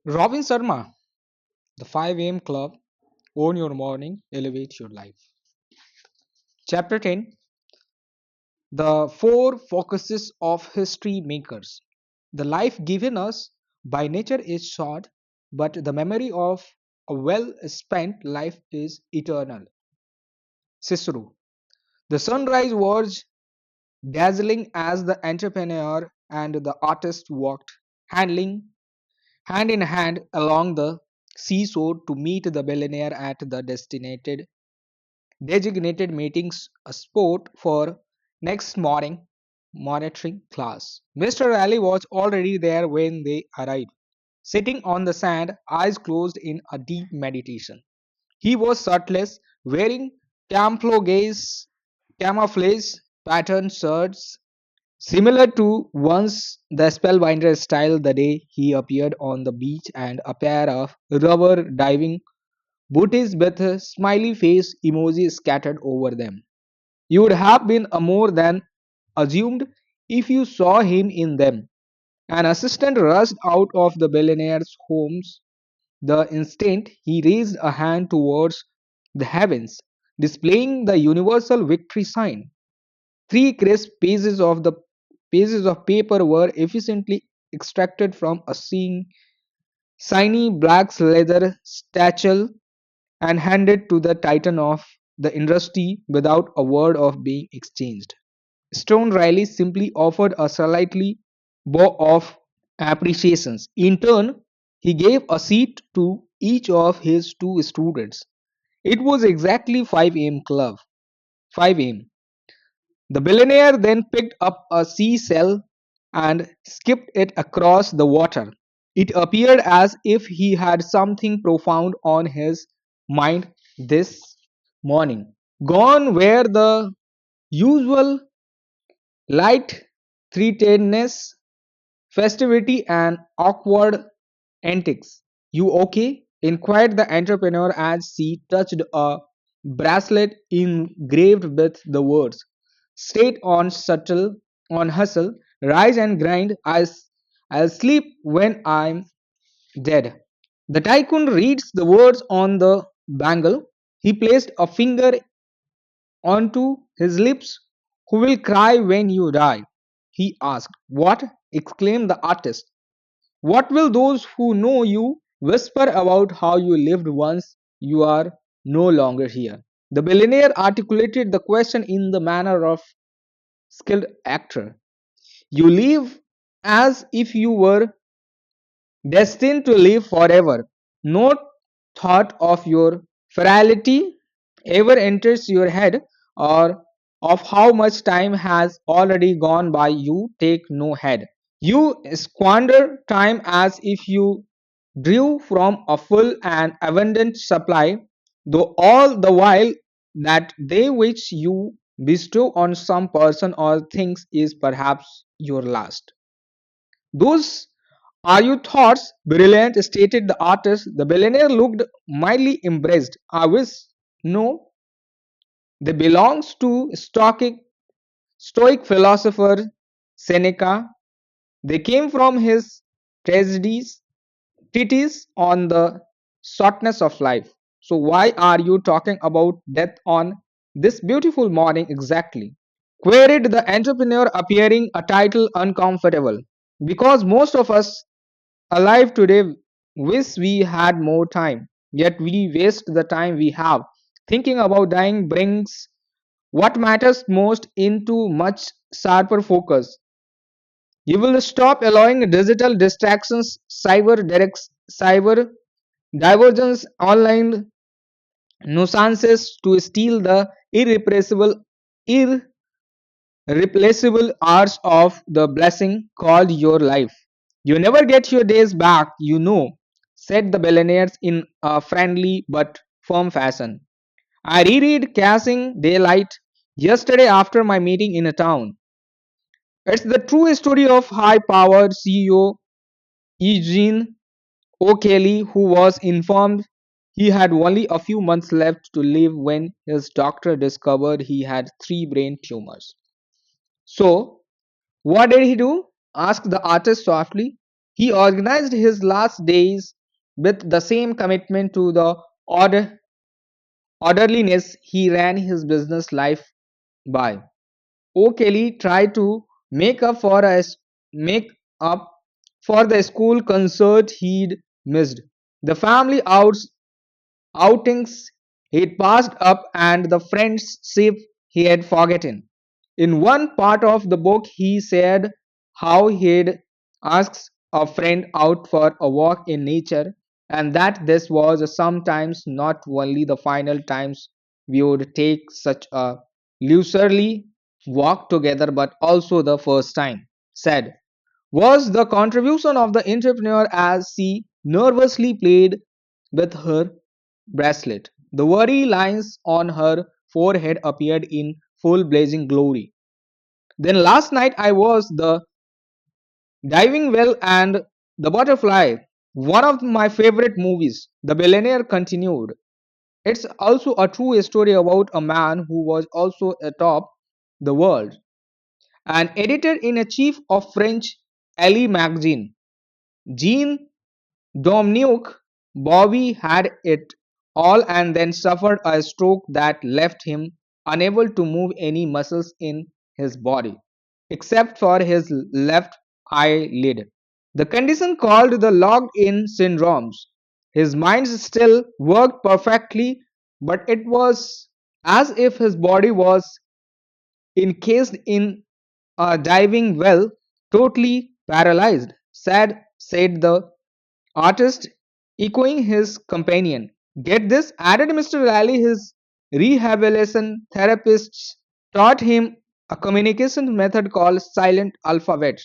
Robin Sharma, The 5 a.m. Club, Own Your Morning, Elevate Your Life. Chapter 10, The Four Focuses of History Makers. The life given us by nature is short, but the memory of a well spent life is eternal. Cicero. The sunrise was dazzling as the entrepreneur and the artist walked, handling hand in hand along the seashore to meet the billionaire at the designated meetings a sport for next morning monitoring class. Mr. Raleigh was already there when they arrived, sitting on the sand, eyes closed in a deep meditation. He was shirtless, wearing camouflage, camouflage patterned shirts similar to once the spellbinder style the day he appeared on the beach and a pair of rubber diving booties with a smiley face emoji scattered over them. You would have been a more than assumed if you saw him in them. An assistant rushed out of the billionaire's homes the instant he raised a hand towards the heavens, displaying the universal victory sign. Three crisp pieces of paper were efficiently extracted from a shiny black leather satchel and handed to the titan of the industry without a word of being exchanged. Stone Riley simply offered a slightly bow of appreciations. In turn, he gave a seat to each of his two students. It was exactly 5 a.m. club. 5 a.m. The billionaire then picked up a seashell and skipped it across the water. It appeared as if he had something profound on his mind this morning. Gone were the usual light-threatedness, festivity, and awkward antics. You okay? Inquired the entrepreneur as she touched a bracelet engraved with the words "Straight on subtle on hustle, rise and grind. I'll sleep when I'm dead." The tycoon reads the words on the bangle. He placed a finger onto his lips. "Who will cry when you die?" he asked. "What?" exclaimed the artist. "What will those who know you whisper about how you lived once you are no longer here?" The billionaire articulated the question in the manner of skilled actor. "You live as if you were destined to live forever. No thought of your frailty ever enters your head, or of how much time has already gone by. You take no heed. You squander time as if you drew from a full and abundant supply, though all the while that they which you bestow on some person or things is perhaps your last." "Those are your thoughts, brilliant," stated the artist. The billionaire looked mildly embarrassed. "I wish no, they belongs to Stoic philosopher Seneca. They came from his tragedies, treatise on the shortness of life." "So why are you talking about death on this beautiful morning exactly?" queried the entrepreneur, appearing a title uncomfortable. "Because most of us alive today wish we had more time, yet we waste the time we have. Thinking about dying brings what matters most into much sharper focus. You will stop allowing digital distractions, cyber divergence, online nuisances to steal the irreplaceable hours of the blessing called your life. You never get your days back, you know," said the billionaires in a friendly but firm fashion. "I reread Casting Daylight yesterday after my meeting in a town. It's the true story of high-powered CEO Eugene O'Kelly, who was informed he had only a few months left to live when his doctor discovered he had three brain tumors." "So, what did he do?" asked the artist softly. He organized his last days with the same commitment to the order, orderliness he ran his business life by. O'Kelly tried to make up for the school concert he'd missed, the family outings he'd passed up, and the friendship he had forgotten. In one part of the book, he said how he'd asked a friend out for a walk in nature, and that this was sometimes not only the final times we would take such a leisurely walk together, but also the first time. Said was the contribution of the entrepreneur as she nervously played with her bracelet. The worry lines on her forehead appeared in full blazing glory. Then last night I was the diving well and the butterfly, one of my favorite movies. The billionaire continued. It's also a true story about a man who was also atop the world, an editor in chief of French Elle magazine. Jean Dominique Bobby had it all and then suffered a stroke that left him unable to move any muscles in his body, except for his left eyelid. The condition called the locked in syndromes. His mind still worked perfectly, but it was as if his body was encased in a diving well, totally paralyzed. Sad, said the artist, echoing his companion. Get this, added Mr. Raleigh, his rehabilitation therapists taught him a communication method called silent alphabet,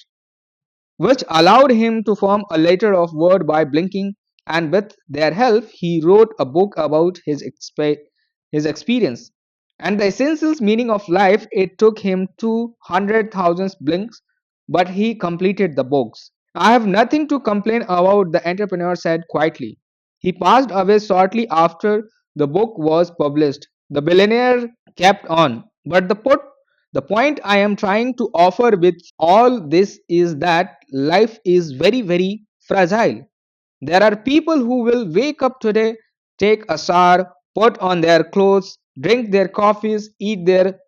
which allowed him to form a letter of word by blinking, and with their help, he wrote a book about his experience and the essential meaning of life. It took him 200,000 blinks, but he completed the books. I have nothing to complain about, the entrepreneur said quietly. He passed away shortly after the book was published. The billionaire kept on. But the point I am trying to offer with all this is that life is very, very fragile. There are people who will wake up today, take a shower, put on their clothes, drink their coffees, eat their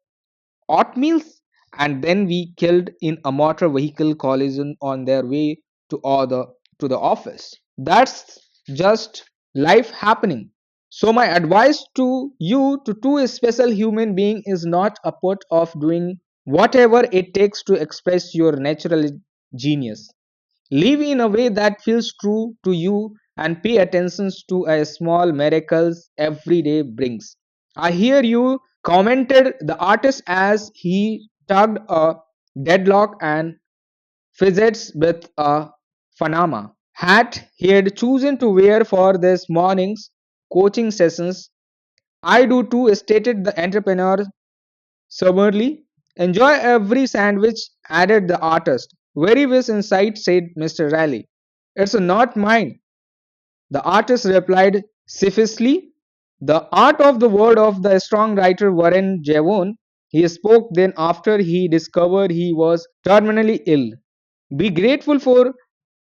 oatmeals, and then be killed in a motor vehicle collision on their way to to the office. That's just life happening. So my advice to you to a special human being is not a put of doing whatever it takes to express your natural genius. Live in a way that feels true to you and pay attention to a small miracles every day brings. I hear you, commented the artist as he tugged a deadlock and fidgets with a Panama hat he had chosen to wear for this morning's coaching sessions. I do too, stated the entrepreneur soberly. Enjoy every sandwich, added the artist. Very wish inside, said Mr. Raleigh. It's not mine, the artist replied sheepishly. The art of the word of the strong writer Warren Jevon. He spoke then after he discovered he was terminally ill. Be grateful for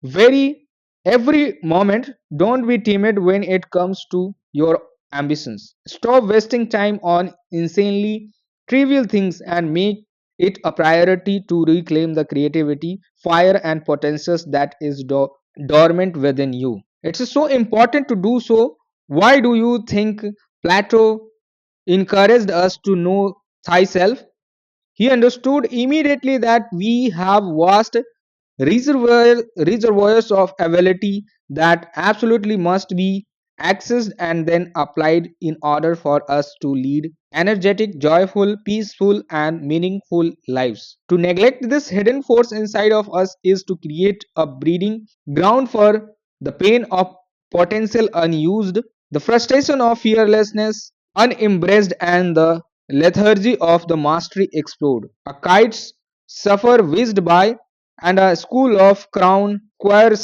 very every moment. Don't be timid when it comes to your ambitions. Stop wasting time on insanely trivial things and make it a priority to reclaim the creativity, fire, and potentials that is dormant within you. It's so important to do so. Why do you think Plato encouraged us to know thyself? He understood immediately that we have vast reservoirs of ability that absolutely must be accessed and then applied in order for us to lead energetic, joyful, peaceful, and meaningful lives. To neglect this hidden force inside of us is to create a breeding ground for the pain of potential unused, the frustration of fearlessness unembraced, and the lethargy of the mastery explored. A kite's suffer whizzed by, and a school of crown square,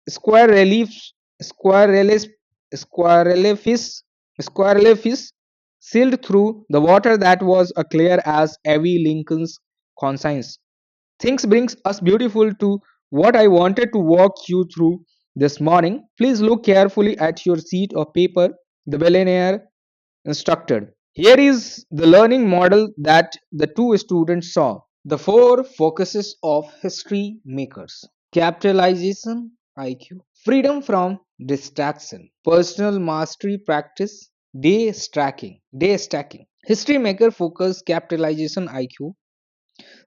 square reliefs square reliefs square reliefs square reliefs sailed through the water that was as clear as Avi Lincoln's conscience. Things brings us beautiful to what I wanted to walk you through this morning. Please look carefully at your sheet of paper. The billionaire instructed. Here is the learning model that the two students saw. The four focuses of history makers: capitalization IQ, freedom from distraction, personal mastery practice, day stacking. History maker focus capitalization IQ.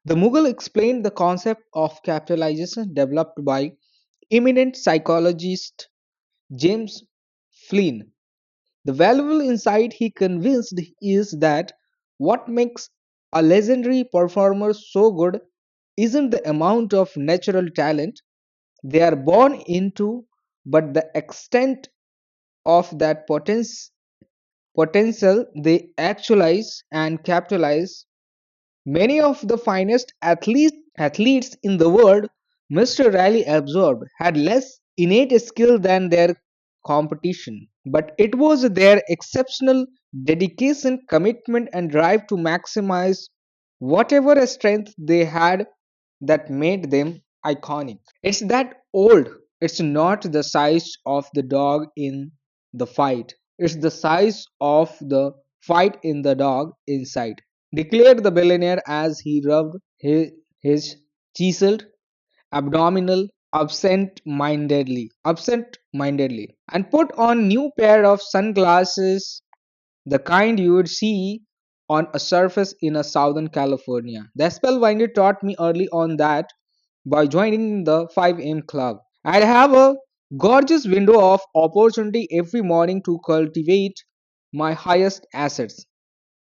The Mughal explained the concept of capitalization developed by eminent psychologist James Flynn. The valuable insight he convinced is that what makes a legendary performer so good isn't the amount of natural talent they are born into, but the extent of that potential they actualize and capitalize. Many of the finest athletes in the world, Mr. Riley observed, had less innate skill than their competition, but it was their exceptional dedication, commitment, and drive to maximize whatever strength they had that made them iconic. It's that old. It's not the size of the dog in the fight, it's the size of the fight in the dog inside, declared the billionaire as he rubbed his chiseled abdominal absent mindedly, and put on new pair of sunglasses, the kind you would see on a surface in a southern California. The spellbinder taught me early on that by joining the 5 a.m. club, I'd have a gorgeous window of opportunity every morning to cultivate my highest assets,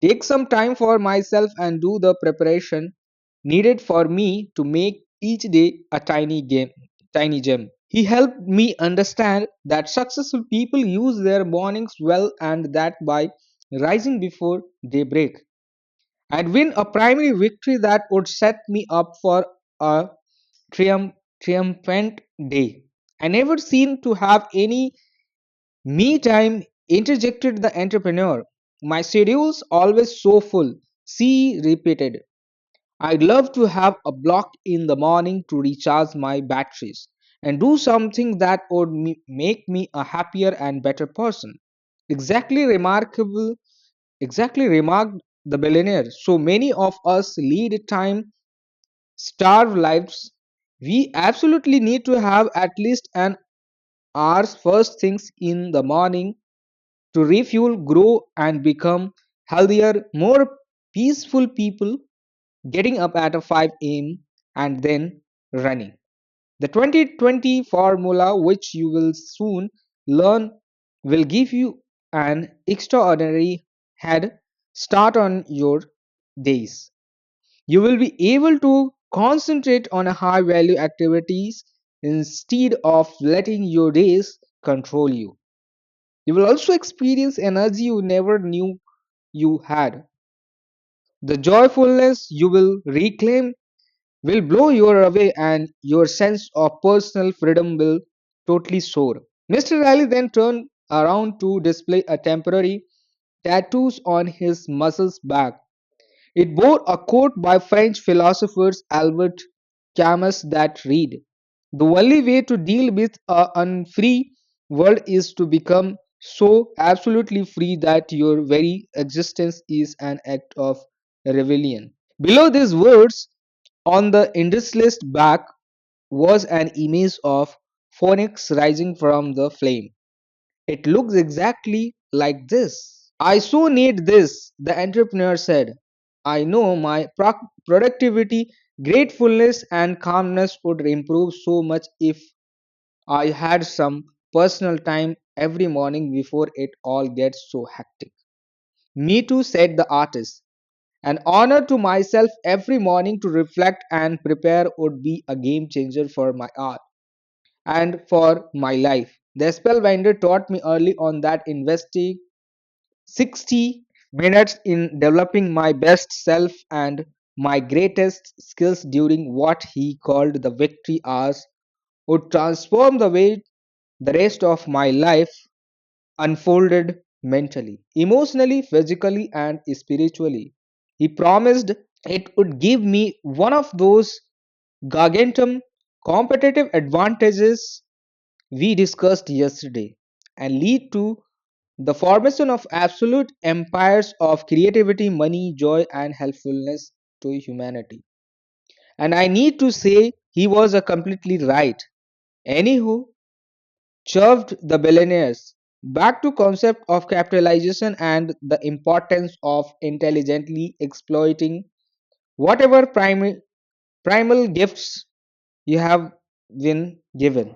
take some time for myself, and do the preparation needed for me to make each day a tiny gem. He helped me understand that successful people use their mornings well and that by rising before daybreak, I'd win a primary victory that would set me up for a triumphant day. I never seem to have any me time, interjected the entrepreneur. My schedule's always so full. She repeated. I'd love to have a block in the morning to recharge my batteries and do something that would make me a happier and better person. Exactly remarkable, exactly remarked the billionaire. So many of us lead time starved lives. We absolutely need to have at least an hour's first things in the morning to refuel, grow, and become healthier, more peaceful people, getting up at a 5 a.m. and then running. The 2020 formula, which you will soon learn, will give you an extraordinary head start on your days. You will be able to concentrate on high value activities instead of letting your days control you. You will also experience energy you never knew you had. The joyfulness you will reclaim will blow you away and your sense of personal freedom will totally soar. Mr. Riley then turned around to display a temporary tattoos on his muscles back. It bore a quote by French philosopher Albert Camus that read, the only way to deal with an unfree world is to become so absolutely free that your very existence is an act of rebellion. Below these words, on the industrialist back, was an image of phoenix rising from the flame. It looks exactly like this. I so need this, the entrepreneur said. I know my productivity, gratefulness, and calmness would improve so much if I had some personal time every morning before it all gets so hectic. Me too, said the artist. An honor to myself every morning to reflect and prepare would be a game changer for my art and for my life. The spellbinder taught me early on that investing 60 minutes in developing my best self and my greatest skills during what he called the victory hours would transform the way the rest of my life unfolded mentally, emotionally, physically, and spiritually. He promised it would give me one of those gargantuan competitive advantages we discussed yesterday and lead to the formation of absolute empires of creativity, money, joy, and helpfulness to humanity. And I need to say he was a completely right. Anywho, shoved the billionaires back to concept of capitalization and the importance of intelligently exploiting whatever primal gifts you have been given.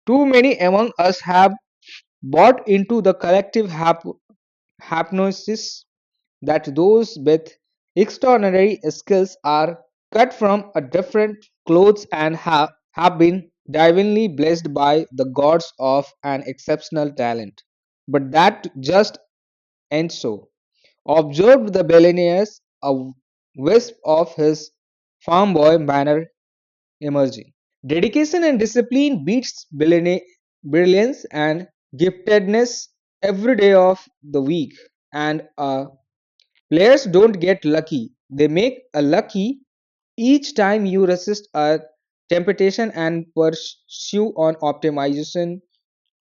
Too many among us have bought into the collective hypnosis that those with extraordinary skills are cut from a different clothes and have been divinely blessed by the gods of an exceptional talent. But that just ain't so. Observed the billionaires, a wisp of his farm boy manner emerging. Dedication and discipline beats brilliance and giftedness every day of the week. And players don't get lucky. They make a lucky each time you resist a temptation and pursue on optimization.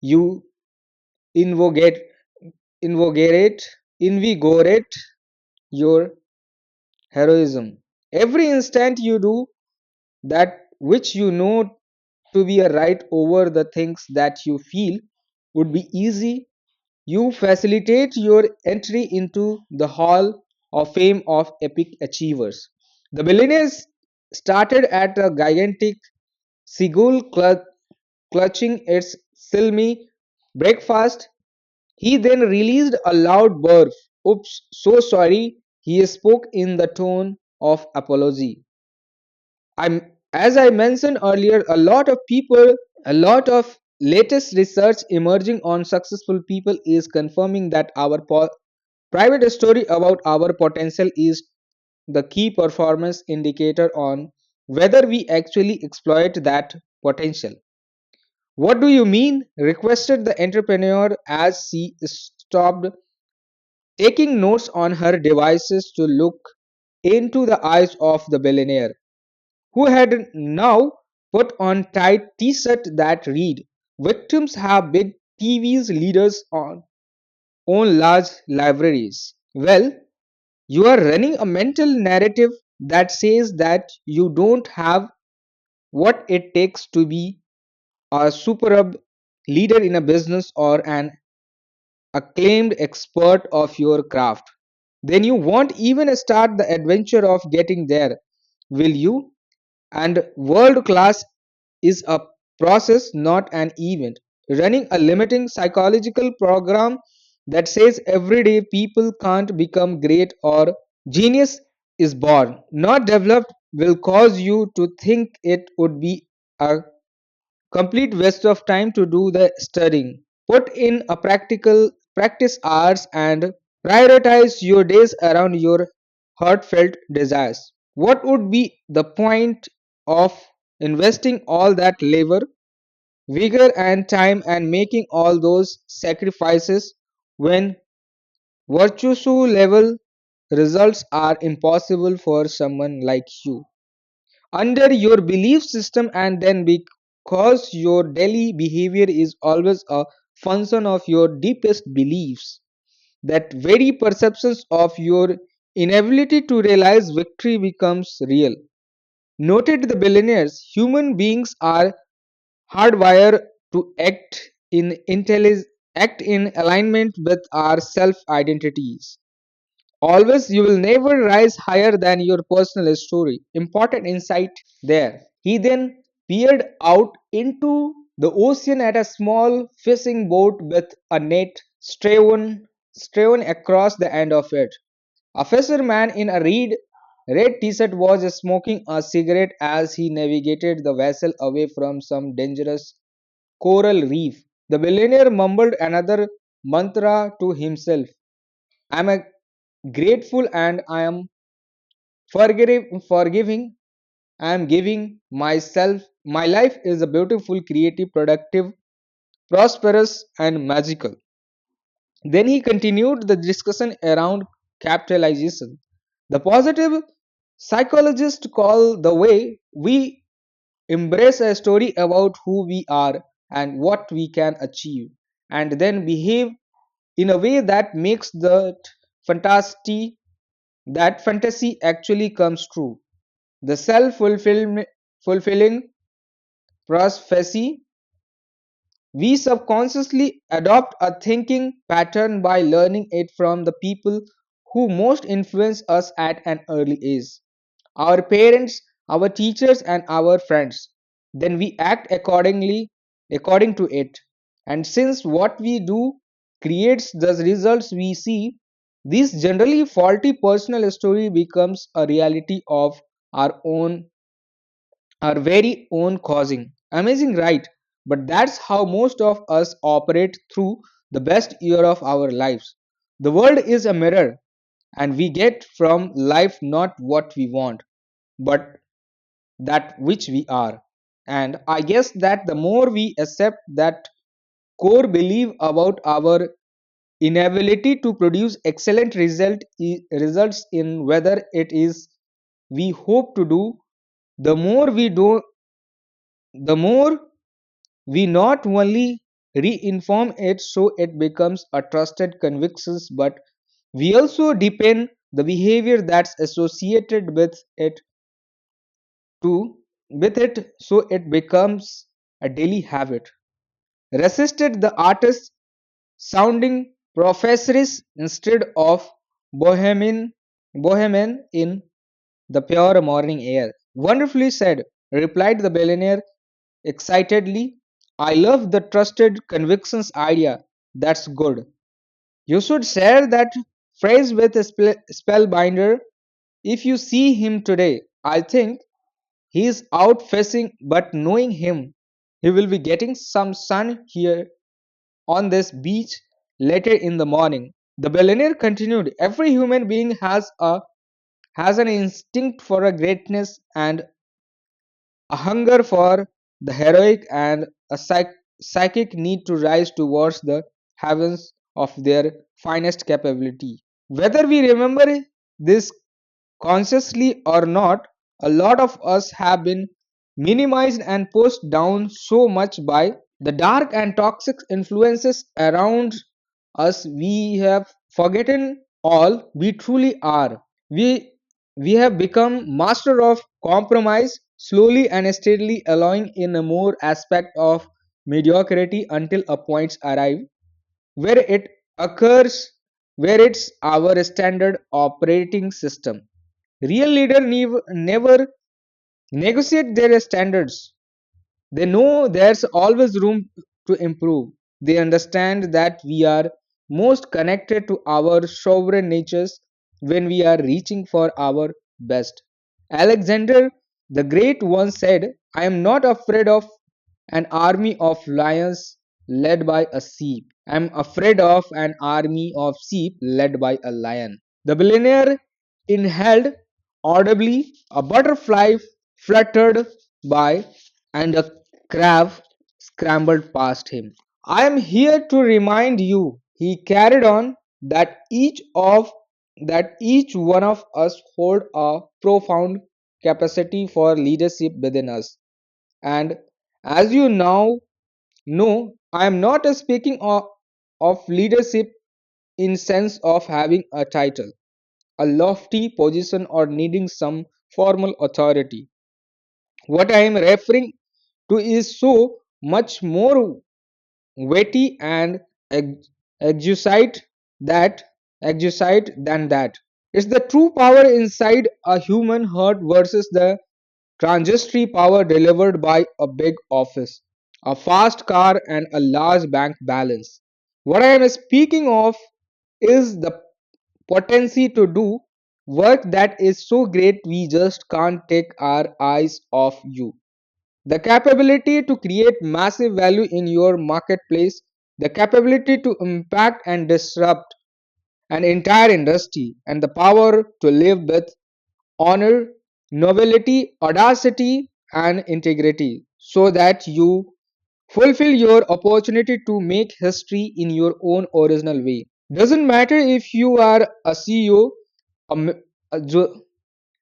You invogate, invogate, invigorate your heroism. Every instant you do that which you know to be a right over the things that you feel would be easy. You facilitate your entry into the hall of fame of epic achievers. The billionaires started at a gigantic seagull clutching its silmy breakfast. He then released a loud burp. Oops, so sorry. He spoke in the tone of apology. As I mentioned earlier, a lot of latest research emerging on successful people is confirming that our private story about our potential is the key performance indicator on whether we actually exploit that potential. What do you mean? Requested the entrepreneur as she stopped taking notes on her devices to look into the eyes of the billionaire, who had now put on tight t-shirt that read, "Victims have big TVs, leaders own large libraries." Well, you are running a mental narrative that says that you don't have what it takes to be a superb leader in a business or an acclaimed expert of your craft. Then you won't even start the adventure of getting there, will you? And world class is a process, not an event. Running a limiting psychological program that says everyday people can't become great or genius is born, not developed, will cause you to think it would be a complete waste of time to do the studying. Put in a practical practice hours and prioritize your days around your heartfelt desires. What would be the point of investing all that labor, vigor, and time and making all those sacrifices when virtuoso level results are impossible for someone like you? Under your belief system, and then because your daily behavior is always a function of your deepest beliefs, that very perceptions of your inability to realize victory becomes real. Noted the billionaires, human beings are hardwired to act in alignment with our self identities. Always, you will never rise higher than your personal story. Important insight there. He then peered out into the ocean at a small fishing boat with a net strewn across the end of it. A fisherman in a red t-shirt was smoking a cigarette as he navigated the vessel away from some dangerous coral reef. The billionaire mumbled another mantra to himself. I am grateful and I am forgiving. I am giving myself. My life is a beautiful, creative, productive, prosperous, and magical. Then he continued the discussion around capitalization. The positive psychologists call the way we embrace a story about who we are and what we can achieve, and then behave in a way that makes fantasy that fantasy actually comes true. The fulfilling prophecy. We subconsciously adopt a thinking pattern by learning it from the people who most influence us at an early age, our parents, our teachers, and our friends. Then we act according to it. And since what we do creates the results we see, this generally faulty personal story becomes a reality of our own our very own causing. Amazing, right? But that's how most of us operate through the best year of our lives. The world is a mirror, and we get from life not what we want, but that which we are. And I guess that the more we accept that core belief about our inability to produce excellent results in whether it is we hope to do, the more we do, the more we not only reinform it so it becomes a trusted conviction, but we also deepen the behavior that's associated to with it so it becomes a daily habit. Resisted the artist sounding professors instead of bohemian bohemian in the pure morning air. Wonderfully said, replied the billionaire excitedly. I love the trusted convictions idea. That's good. You should share that phrase with a spellbinder. If you see him today, I think he is out fishing, but knowing him, he will be getting some sun here on this beach later in the morning. The billionaire continued, every human being has an instinct for a greatness and a hunger for the heroic and a psychic need to rise towards the heavens of their finest capability. Whether we remember this consciously or not, a lot of us have been minimized and pushed down so much by the dark and toxic influences around us we have forgotten all we truly are. We we have become master of compromise, slowly and steadily allowing in a more aspect of mediocrity until a point arrive where it occurs, where it's our standard operating system. Real leader never negotiate their standards. They know there's always room to improve. They understand that we are most connected to our sovereign natures when we are reaching for our best. Alexander the Great once said, I am not afraid of an army of lions led by a sheep. I am afraid of an army of sheep led by a lion. The billionaire inhaled audibly, a butterfly fluttered by, and a crab scrambled past him. I am here to remind you, he carried on, that each one of us hold a profound capacity for leadership within us. And as you now know, I am not speaking of leadership in sense of having a title, a lofty position, or needing some formal authority. What I am referring to is so much more weighty and ex- exquisite that exquisite than that. It's the true power inside a human heart versus the transitory power delivered by a big office, a fast car, and a large bank balance. What I am speaking of is the potency to do work that is so great we just can't take our eyes off you. The capability to create massive value in your marketplace, the capability to impact and disrupt an entire industry, and the power to live with honor, nobility, audacity, and integrity so that you fulfill your opportunity to make history in your own original way. Doesn't matter if you are a CEO, a, m- a jo-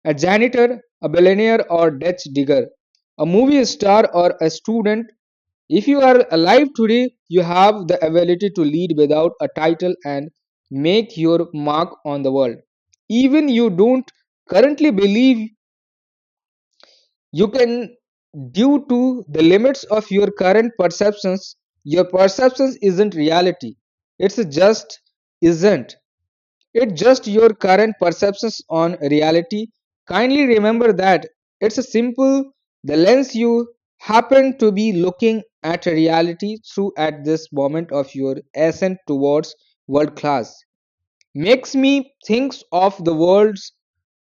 a janitor, a billionaire, or Dutch digger. a movie star, or a student. If you are alive today, you have the ability to lead without a title and make your mark on the world. Even you don't currently believe you can, due to the limits of your current perceptions. Your perceptions isn't reality. It's just isn't. It's just your current perceptions on reality. Kindly remember that it's a simple the lens you happen to be looking at a reality through at this moment of your ascent towards world class. Makes me thinks of the words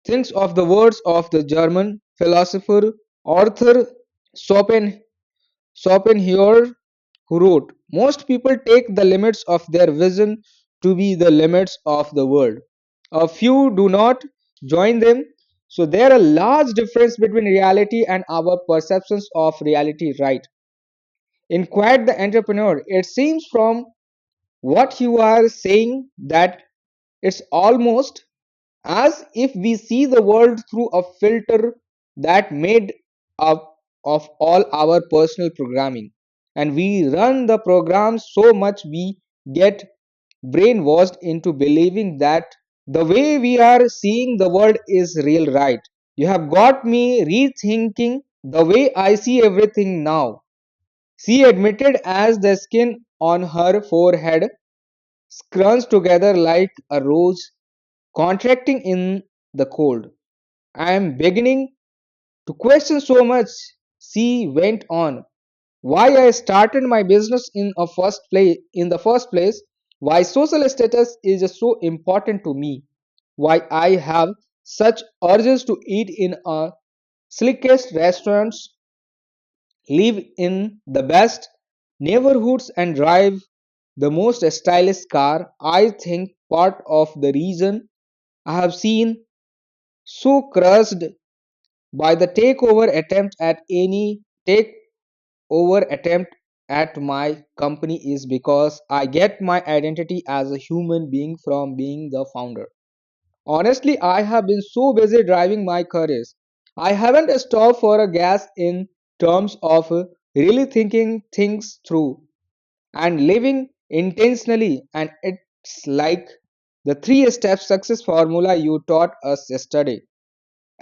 of the German philosopher Arthur Schopen, Schopenhauer, who wrote, most people take the limits of their vision to be the limits of the world. A few do not join them. So there are a large difference between reality and our perceptions of reality, right? In Quiet the Entrepreneur, it seems from what you are saying that it's almost as if we see the world through a filter that made up of all our personal programming, and we run the program so much we get brainwashed into believing that the way we are seeing the world is real, right? You have got me rethinking the way I see everything now, she admitted as the skin on her forehead scrunched together like a rose contracting in the cold. I am beginning to question so much, she went on, why I started my business in the first place, why social status is so important to me, why I have such urges to eat in a slickest restaurants, live in the best neighborhoods and drive the most stylish car. I think part of the reason I have seen so crushed by the takeover attempt at my company is because I get my identity as a human being from being the founder. Honestly, I have been so busy driving my careers. I haven't stopped for a gas in terms of really thinking things through and living intentionally, and it's like the three step success formula you taught us yesterday.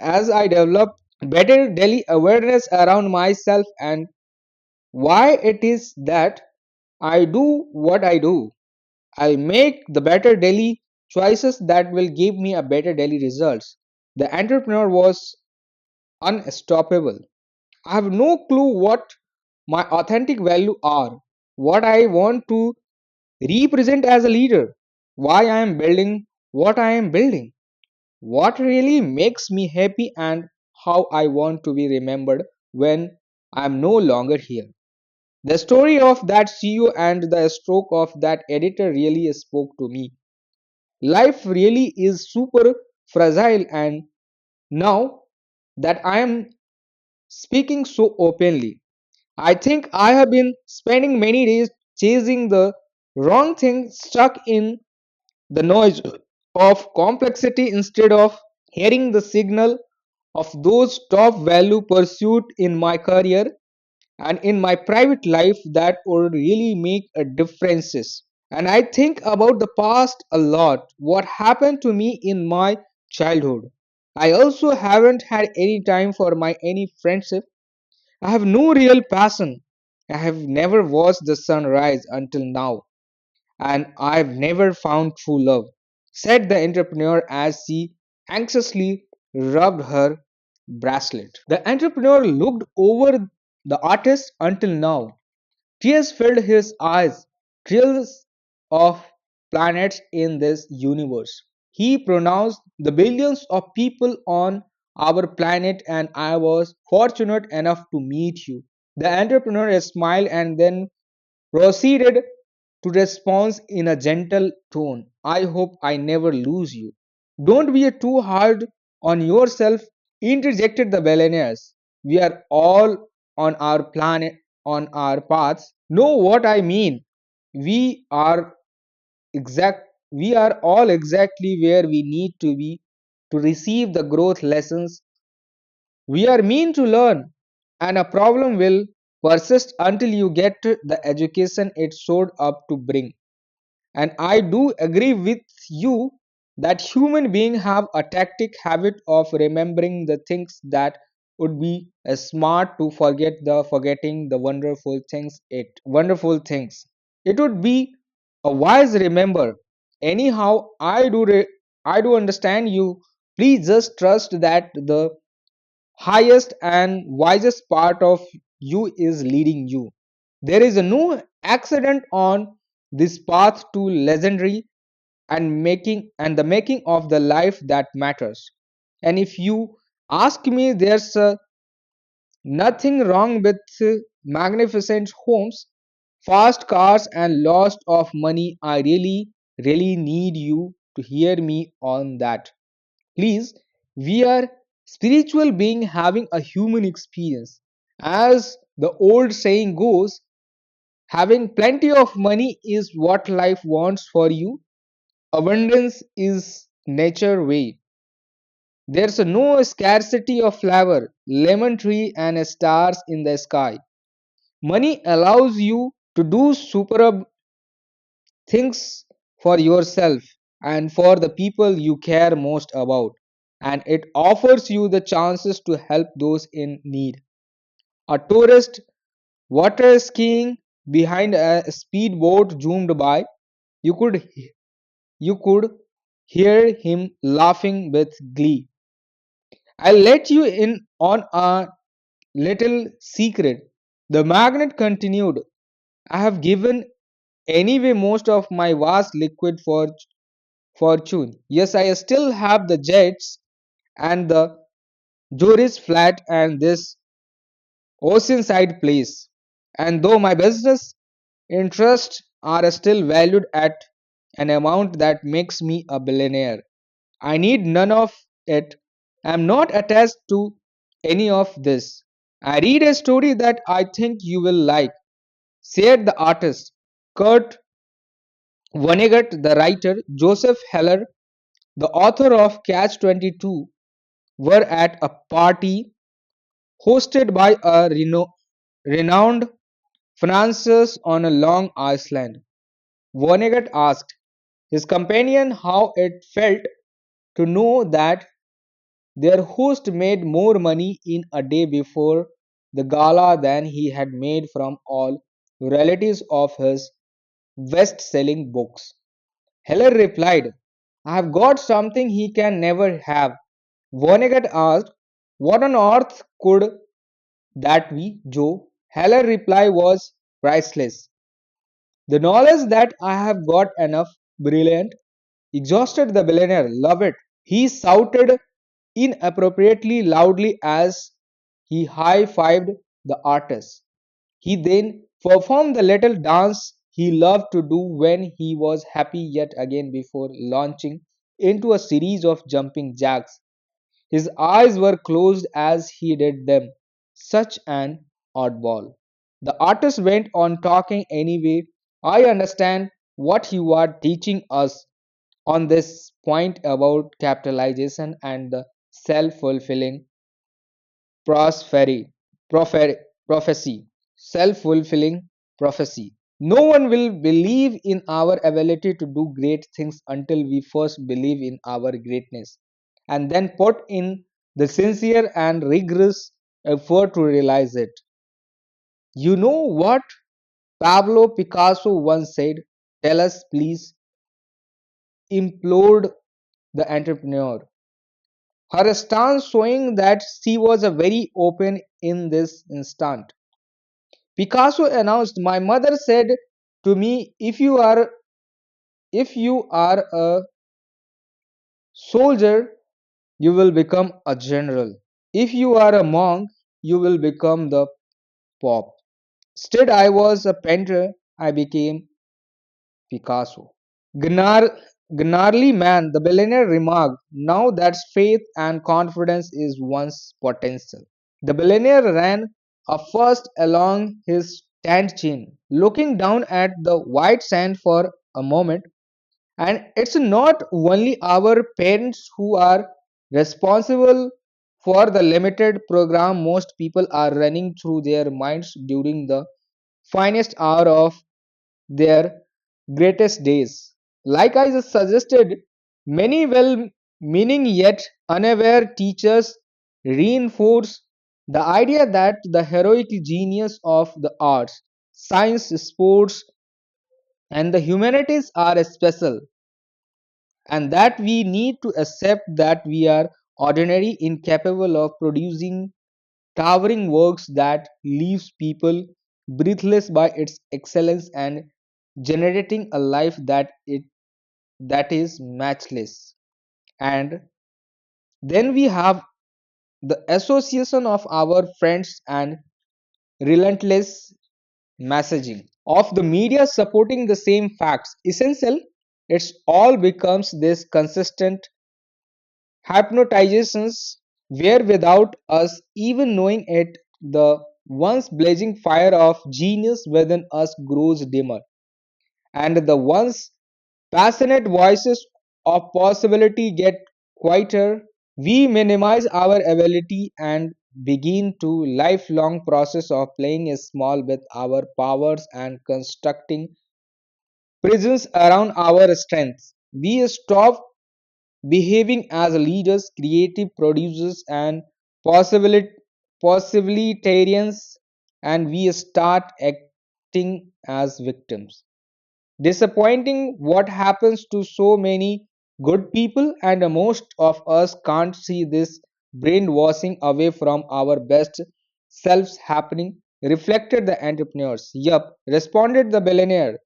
As I develop better daily awareness around myself and why it is that I do what I do, I'll make the better daily choices that will give me a better daily results. The entrepreneur was unstoppable. I have no clue what my authentic value are, what I want to represent as a leader, why I am building what I am building, what really makes me happy, and how I want to be remembered when I am no longer here. The story of that CEO and the stroke of that editor really spoke to me. Life really is super fragile, and now that I am speaking so openly, I think I have been spending many days chasing the wrong thing, stuck in the noise of complexity instead of hearing the signal of those top value pursuit in my career and in my private life that would really make a differences. And I think about the past a lot, what happened to me in my childhood. I also haven't had any time for my any friendship. I have no real passion. I have never watched the sun rise until now, and I've never found true love, said the entrepreneur as she anxiously rubbed her bracelet. The entrepreneur looked over the artist until now. Tears filled his eyes, trillions of planets in this universe. He pronounced the billions of people on our planet, and I was fortunate enough to meet you. The entrepreneur smiled and then proceeded to respond in a gentle tone. I hope I never lose you. Don't be too hard on yourself, interjected the billionaires. We are all on our planet, on our paths. Know what I mean? We are we are all exactly where we need to be to receive the growth lessons we are mean to learn. and a problem will persist until you get the education it showed up to bring. And I do agree with you that human beings have a tactic habit of remembering the things that would be smart to forgetting the wonderful things. It would be a wise remember. Anyhow, I do understand you. Please just trust that the highest and wisest part of you is leading you. There is no accident on this path to legendary and the making of the life that matters. And if you ask me, there's nothing wrong with magnificent homes, fast cars, and lots of money. I really need you to hear me on that. Please, we are spiritual being having a human experience. As the old saying goes, having plenty of money is what life wants for you. Abundance is nature way. There's no scarcity of flower, lemon tree and stars in the sky. Money allows you to do superb things for yourself and for the people you care most about, and it offers you the chances to help those in need. A tourist water skiing behind a speedboat zoomed by, you could you could hear him laughing with glee. I'll let you in on a little secret. The magnet continued. I have given anyway most of my vast liquid fortune. Yes, I still have the jets and the Joris flat and this oceanside place. And though my business interests are still valued at an amount that makes me a billionaire, I need none of it. I'm not attached to any of this. I read a story that I think you will like, said the artist. Kurt Vonnegut, the writer, Joseph Heller, the author of Catch 22, were at a party hosted by a renowned financier on a long Iceland. Vonnegut asked his companion how it felt to know that their host made more money in a day before the gala than he had made from all relatives of his best selling books. Heller replied, I have got something he can never have. Vonnegut asked, what on earth could that be, Joe? Heller's reply was priceless. The knowledge that I have got enough brilliant exhausted the billionaire. Love it. He shouted inappropriately loudly as he high fived the artist. He then performed the little dance he loved to do when he was happy yet again before launching into a series of jumping jacks. His eyes were closed as he did them. Such an oddball. The artist went on talking anyway. I understand what you are teaching us on this point about capitalization and the self fulfilling prosperity, prophecy. Self fulfilling prophecy. No one will believe in our ability to do great things until we first believe in our greatness and then put in the sincere and rigorous effort to realize it. You know what Pablo Picasso once said? Tell us, please, implored the entrepreneur. Her stance showing that she was a very open in this instant. Picasso announced, my mother said to me, if you are a soldier, you will become a general. If you are a monk, you will become the pope. Instead, I was a painter, I became Picasso. Gnar- Gnarly man, the billionaire remarked, now that faith and confidence is one's potential. The billionaire ran a first along his tanned chin, looking down at the white sand for a moment. And it's not only our parents who are responsible for the limited program most people are running through their minds during the finest hour of their greatest days. Like I just suggested, many well meaning yet unaware teachers reinforce the idea that the heroic genius of the arts, science, sports, and the humanities are special, and that we need to accept that we are ordinary, incapable of producing towering works that leaves people breathless by its excellence and generating a life that is matchless. And then we have the association of our friends and relentless messaging of the media supporting the same facts essential. It's all becomes this consistent hypnotizations where without us even knowing it, the once blazing fire of genius within us grows dimmer, and the once passionate voices of possibility get quieter. We minimize our ability and begin to lifelong process of playing small with our powers and constructing prisons around our strengths. We stop behaving as leaders, creative producers, and possibility possibilitarians, and we start acting as victims. Disappointing what happens to so many good people, and most of us can't see this brainwashing away from our best selves happening. Reflected the entrepreneurs. Yup, responded the billionaire.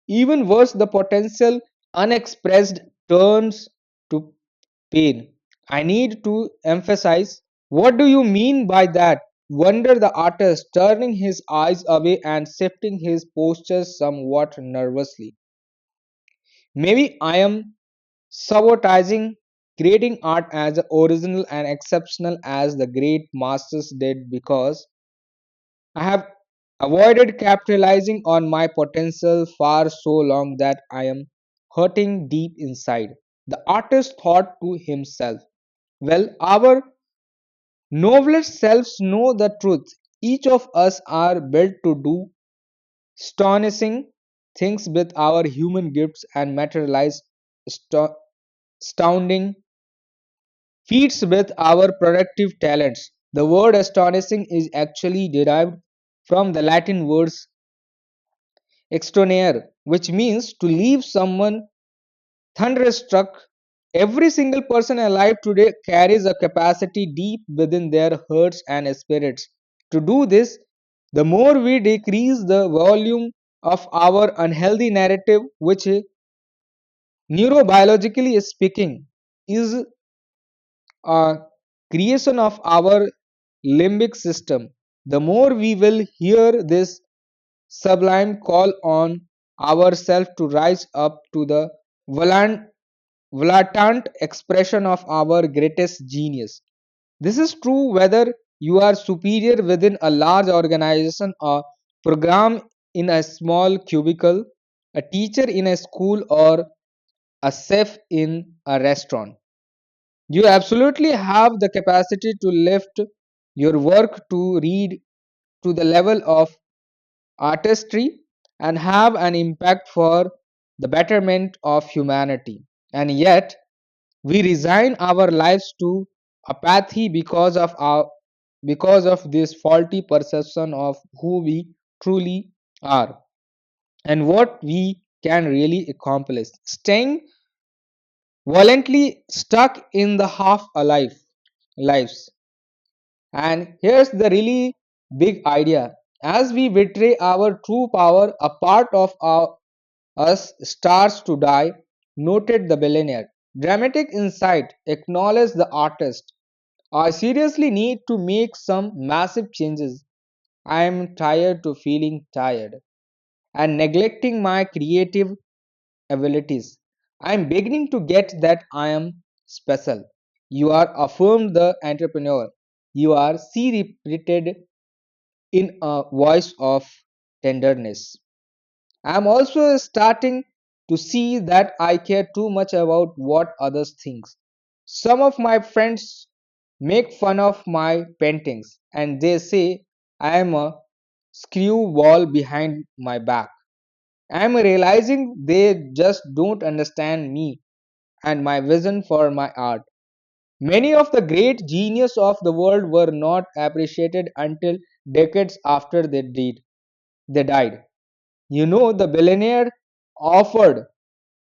Even worse, the potential unexpressed turns to pain. I need to emphasize. What do you mean by that? Wondered the artist, turning his eyes away and shifting his posture somewhat nervously. Maybe I am sabotaging creating art as original and exceptional as the great masters did because I have avoided capitalizing on my potential for so long that I am hurting deep inside. The artist thought to himself, well, our noblest selves know the truth. Each of us are built to do astonishing things with our human gifts and materialize sto- astounding feats with our productive talents. The word astonishing is actually derived from the Latin words extonere, which means to leave someone thunderstruck. Every single person alive today carries a capacity deep within their hearts and spirits. To do this, the more we decrease the volume of our unhealthy narrative, which neurobiologically speaking is a creation of our limbic system, the more we will hear this sublime call on ourselves to rise up to the volant blatant expression of our greatest genius. This is true whether you are superior within a large organization, a program in a small cubicle, a teacher in a school, or a chef in a restaurant. You absolutely have the capacity to lift your work to read to the level of artistry and have an impact for the betterment of humanity. And yet, we resign our lives to apathy because of this faulty perception of who we truly are and what we can really accomplish. Staying violently stuck in the half alive lives. And here's the really big idea. As we betray our true power, a part of us starts to die, noted the billionaire. Dramatic insight, acknowledged the artist. I seriously need to make some massive changes. I am tired to feeling tired and neglecting my creative abilities. I am beginning to get that I am special. You are affirmed the entrepreneur. You are see repeated in a voice of tenderness. I am also starting to see that I care too much about what others think. Some of my friends make fun of my paintings, and they say I am a screwball behind my back. I am realizing they just don't understand me and my vision for my art. Many of the great genius of the world were not appreciated until decades after they died. You know, the billionaire offered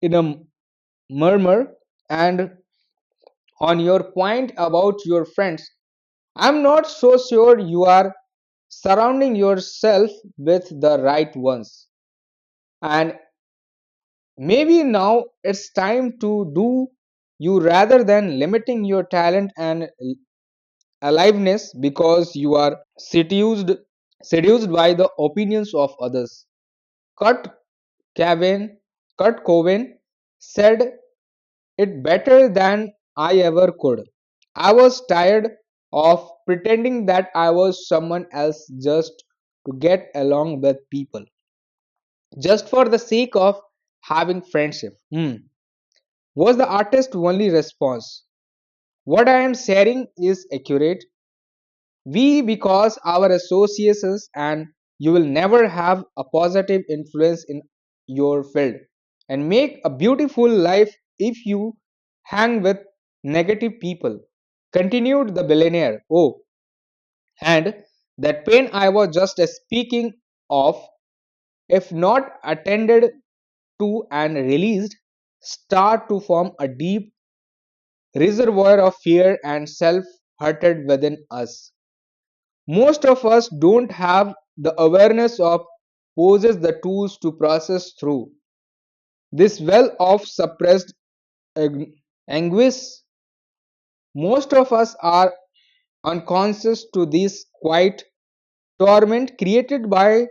in a murmur. And on your point about your friends, I'm not so sure you are surrounding yourself with the right ones. And maybe now it's time to do you rather than limiting your talent and aliveness because you are seduced by the opinions of others. Kurt Cobain, Kurt Cobain said it better than I ever could. I was tired of pretending that I was someone else just to get along with people, just for the sake of having friendship. Was the artist's only response. What I am sharing is accurate. We, because our associations, and you will never have a positive influence in your field and make a beautiful life if you hang with negative people. Continued the billionaire. Oh, and that pain I was just speaking of, if not attended to and released, start to form a deep reservoir of fear and self hatred within us. Most of us don't have the awareness of possess the tools to process through this well of suppressed anguish. Most of us are unconscious to this quiet torment created by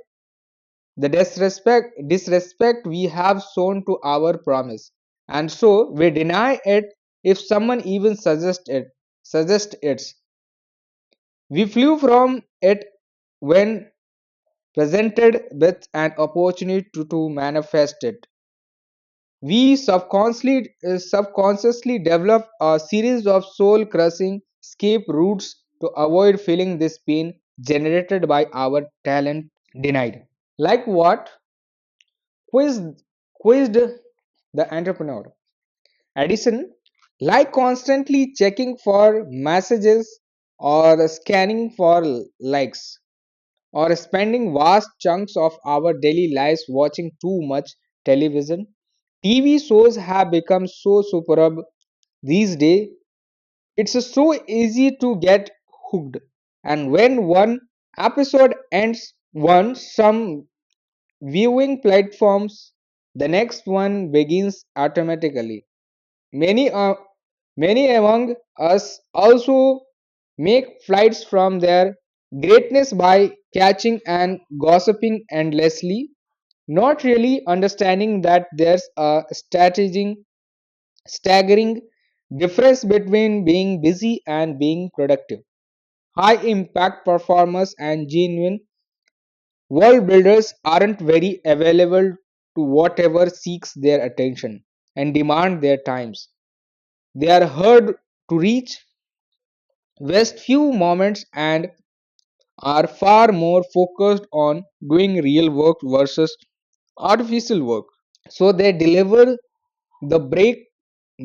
the disrespect we have shown to our promise, and so we deny it if someone even suggests it. We flew from it when presented with an opportunity to manifest it. We subconsciously develop a series of soul crushing escape routes to avoid feeling this pain generated by our talent denied. Like what? Quizzed the entrepreneur. Edison, like constantly checking for messages or scanning for likes, or spending vast chunks of our daily lives watching too much television. TV shows have become so superb these days. It's so easy to get hooked. And when one episode ends on some viewing platforms, the next one begins automatically. Many, uh, Many among us also make flights from their greatness by catching and gossiping endlessly, not really understanding that there's a staggering difference between being busy and being productive. High impact performers and genuine world builders aren't very available to whatever seeks their attention and demand their times. They are hard to reach, waste few moments, and are far more focused on doing real work versus artificial work. So they deliver the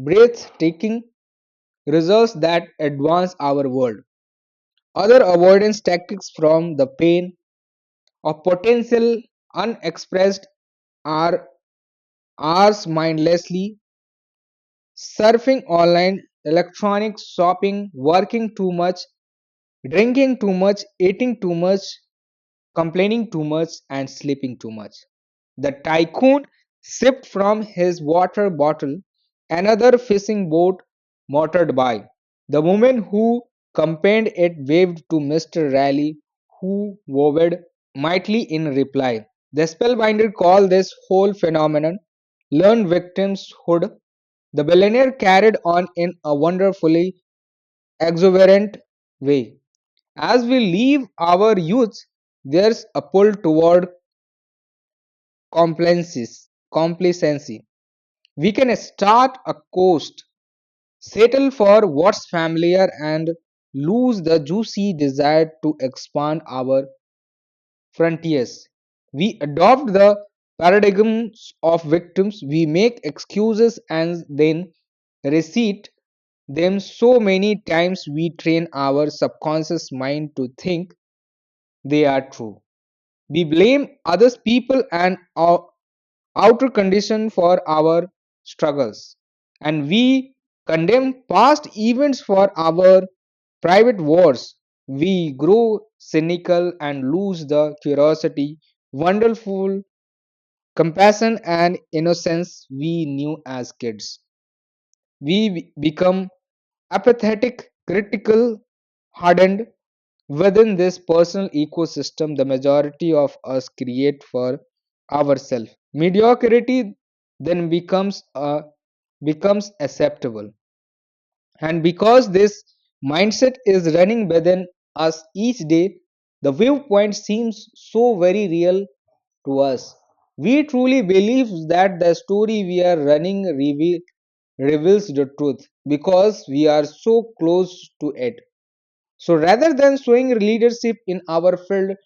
breathtaking results that advance our world. Other avoidance tactics from the pain of potential unexpressed are ours mindlessly surfing online, electronic shopping, working too much, drinking too much, eating too much, complaining too much, and sleeping too much. The tycoon sipped from his water bottle, another fishing boat motored by. The woman who accompanied it waved to Mr. Raleigh, who waved mightily in reply. The spellbinder called this whole phenomenon learned victimhood. The billionaire carried on in a wonderfully exuberant way. As we leave our youth, there's a pull toward complacency. We can start a coast, settle for what's familiar, and lose the juicy desire to expand our frontiers. We adopt the paradigms of victims, we make excuses and then recite them so many times we train our subconscious mind to think they are true. We blame others people and our outer condition for our struggles, and we condemn past events for our private wars. We grow cynical and lose the curiosity, wonderful compassion, and innocence we knew as kids. We become apathetic, critical, hardened. Within this personal ecosystem, the majority of us create for ourselves. Mediocrity then becomes acceptable. And because this mindset is running within us each day, the viewpoint seems so very real to us. We truly believe that the story we are running reveals the truth because we are so close to it. So rather than showing leadership in our field,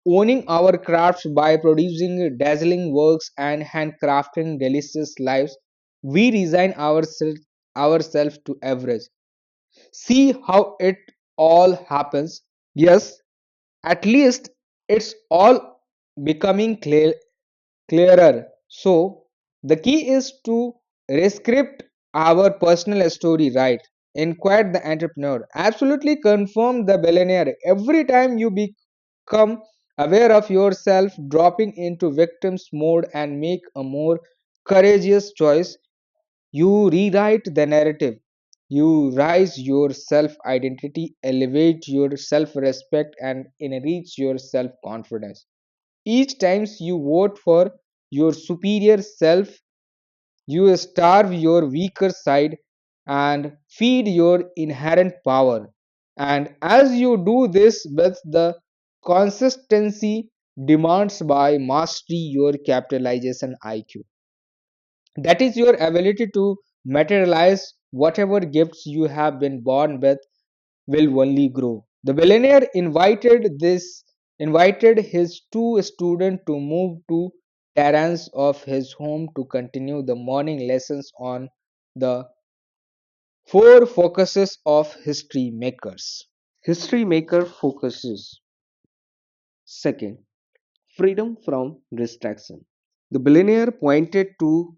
owning our crafts by producing dazzling works and handcrafting delicious lives, we resign ourselves to average. See how it all happens. Yes, at least it's all becoming clearer. So, the key is to rescript our personal story right. Inquire the entrepreneur. Absolutely confirm the billionaire. Every time you become aware of yourself dropping into victim's mode and make a more courageous choice, you rewrite the narrative. You rise your self identity, elevate your self respect, and enrich your self confidence. Each time you vote for your superior self, you starve your weaker side and feed your inherent power. And as you do this with the consistency demands by mastery, your capitalization IQ. That is your ability to materialize whatever gifts you have been born with will only grow. The billionaire invited his two students to move to terrace of his home to continue the morning lessons on the four focuses of history makers. History maker focuses. Second, freedom from distraction. The billionaire pointed to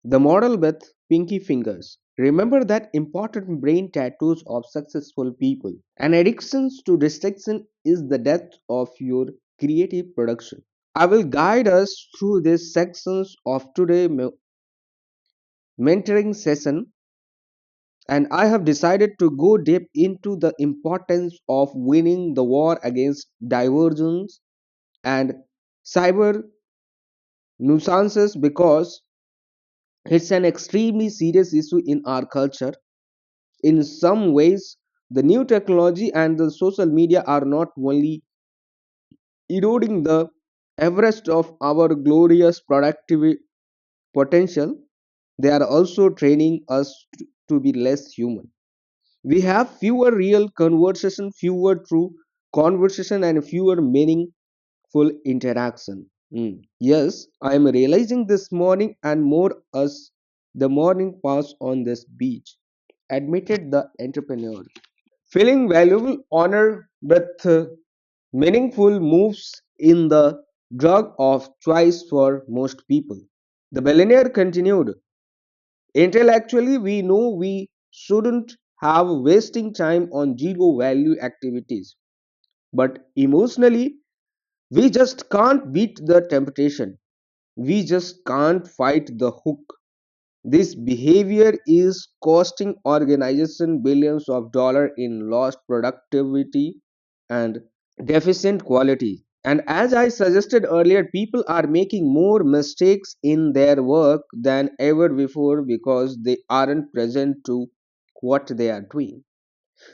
the model with pinky fingers. Remember that important brain tattoos of successful people. An addiction to distraction is the death of your creative production. I will guide us through these sections of today's mentoring session, and I have decided to go deep into the importance of winning the war against divergence and cyber nuisances because it's an extremely serious issue in our culture. In some ways, the new technology and the social media are not only eroding the Everest of our glorious productive potential, they are also training us to be less human. We have fewer real conversation, fewer true conversation, and fewer meaningful interaction. Yes, I am realizing this morning and more as the morning pass on this beach, admitted the entrepreneur. Feeling valuable honor with meaningful moves in the drug of choice for most people. The billionaire continued, intellectually, we know we shouldn't have wasting time on zero value activities, but emotionally, we just can't beat the temptation. We just can't fight the hook. This behavior is costing organization billions of dollars in lost productivity and deficient quality. And as I suggested earlier, people are making more mistakes in their work than ever before because they aren't present to what they are doing.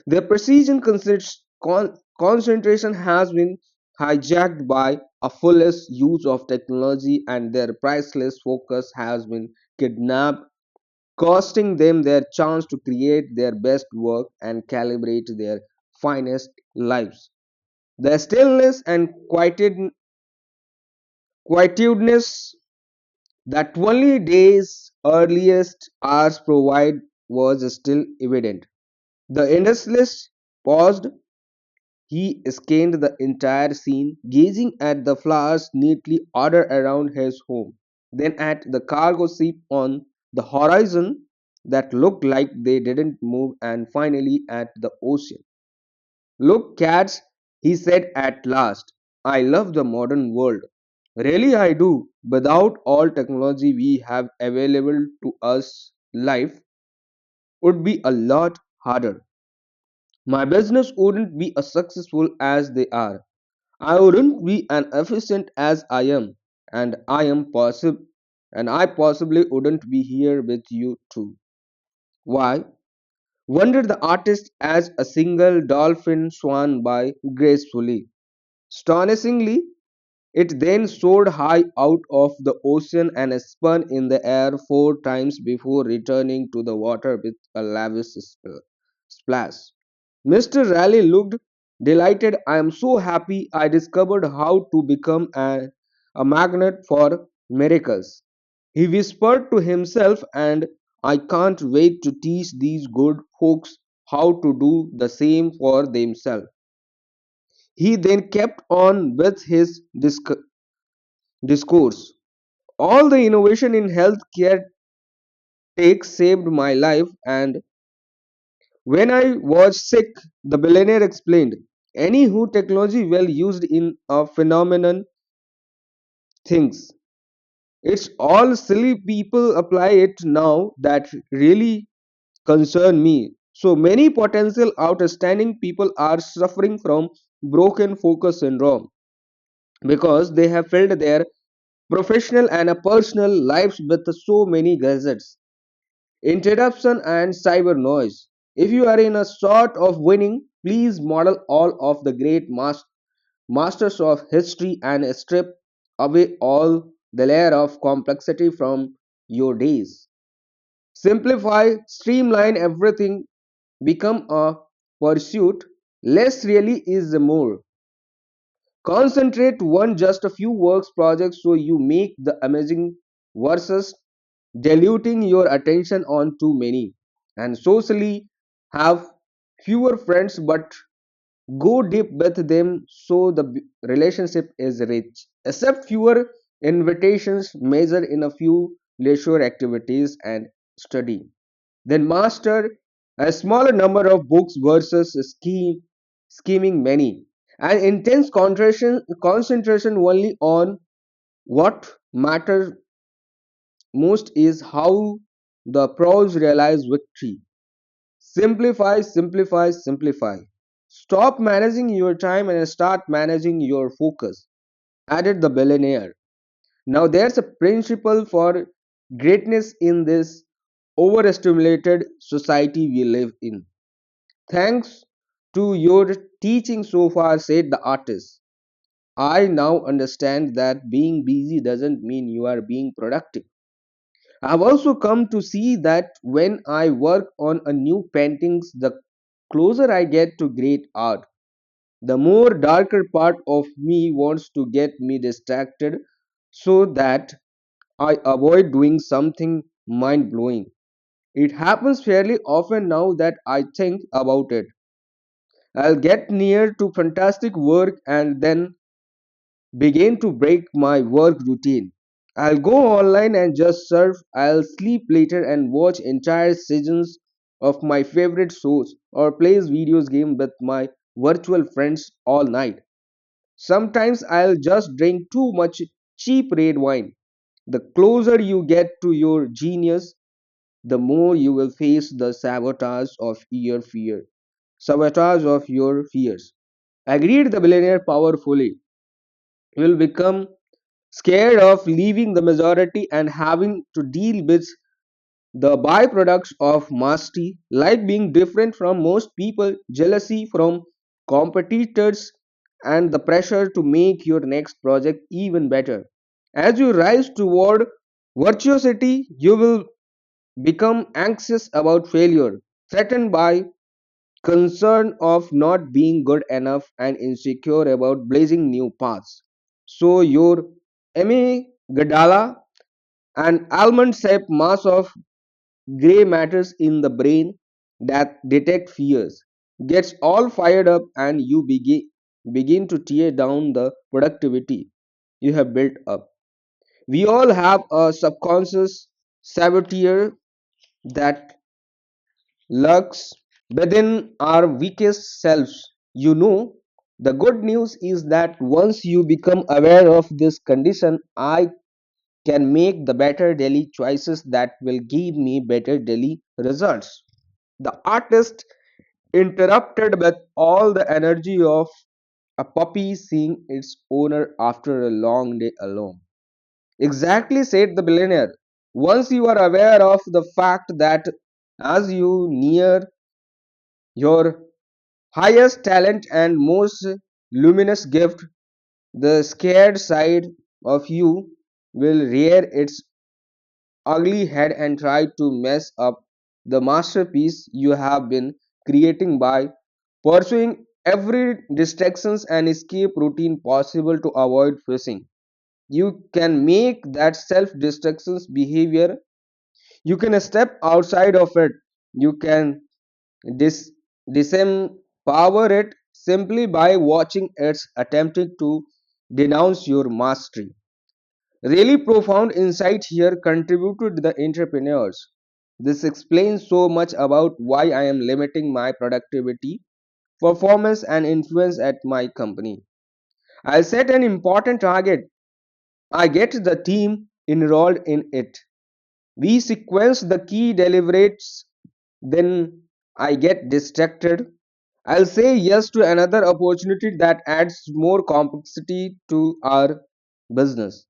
Their precision concentration has been hijacked by a foolish use of technology, and their priceless focus has been kidnapped costing them their chance to create their best work and calibrate their finest lives. The stillness and quietudeness that only days' earliest hours provide was still evident. The industrialist paused. He scanned the entire scene, gazing at the flowers neatly ordered around his home, then at the cargo ship on the horizon that looked like they didn't move, and finally at the ocean. Look, cats, he said at last. I love the modern world. Really, I do. Without all technology we have available to us, life would be a lot harder. My business wouldn't be as successful as they are. I wouldn't be as efficient as I am, and I possibly wouldn't be here with you too. Why? Wondered the artist as a single dolphin swam by gracefully. Astonishingly, it then soared high out of the ocean and spun in the air 4 times before returning to the water with a lavish splash. Mr. Raleigh looked delighted. I am so happy I discovered how to become a magnet for miracles. He whispered to himself, and I can't wait to teach these good folks how to do the same for themselves. He then kept on with his discourse. All the innovation in healthcare tech saved my life, and when I was sick, the billionaire explained, any who technology well used in a phenomenon things. It's all silly people apply it now that really concern me. So many potential outstanding people are suffering from broken focus syndrome because they have filled their professional and personal lives with so many gadgets, interruption, and cyber noise. If you are in a sort of winning, please model all of the great masters of history and strip away all the layer of complexity from your days. Simplify, streamline everything, become a pursuit. Less really is more. Concentrate on just a few works projects so you make the amazing versus diluting your attention on too many. And socially, have fewer friends but go deep with them so the relationship is rich. Accept fewer invitations, measure in a few leisure activities, and study. Then master a smaller number of books versus scheming many. And intense concentration only on what matters most is how the pros realize victory. Simplify, simplify, simplify. Stop managing your time and start managing your focus, added the billionaire. Now, there's a principle for greatness in this overstimulated society we live in. Thanks to your teaching so far, said the artist, I now understand that being busy doesn't mean you are being productive. I've also come to see that when I work on a new paintings, the closer I get to great art, the more darker part of me wants to get me distracted so that I avoid doing something mind blowing. It happens fairly often now that I think about it. I'll get near to fantastic work and then begin to break my work routine. I'll go online and just surf, I'll sleep later and watch entire seasons of my favorite shows or plays videos game with my virtual friends all night. Sometimes I'll just drink too much cheap red wine. The closer you get to your genius, the more you will face the sabotage of your fears. Agreed, the billionaire powerfully will become scared of leaving the majority and having to deal with the byproducts of mastery, like being different from most people, jealousy from competitors, and the pressure to make your next project even better. As you rise toward virtuosity, you will become anxious about failure, threatened by concern of not being good enough, and insecure about blazing new paths. So your amygdala, an almond-shaped mass of gray matters in the brain that detect fears, gets all fired up, and you begin to tear down the productivity you have built up. We all have a subconscious saboteur that lurks within our weakest selves. The good news is that once you become aware of this condition, I can make the better daily choices that will give me better daily results. The artist interrupted with all the energy of a puppy seeing its owner after a long day alone. Exactly, said the billionaire. Once you are aware of the fact that as you near your highest talent and most luminous gift, the scared side of you will rear its ugly head and try to mess up the masterpiece you have been creating by pursuing every distractions and escape routine possible to avoid facing. You can make that self destructions behavior. You can step outside of it. You can dis- disempower it simply by watching its attempting to denounce your mastery. Really profound insight here contributed to the entrepreneurs. This explains so much about why I am limiting my productivity, performance, and influence at my company. I set an important target. I get the team enrolled in it. We sequence the key deliverables, then I get distracted. I'll say yes to another opportunity that adds more complexity to our business.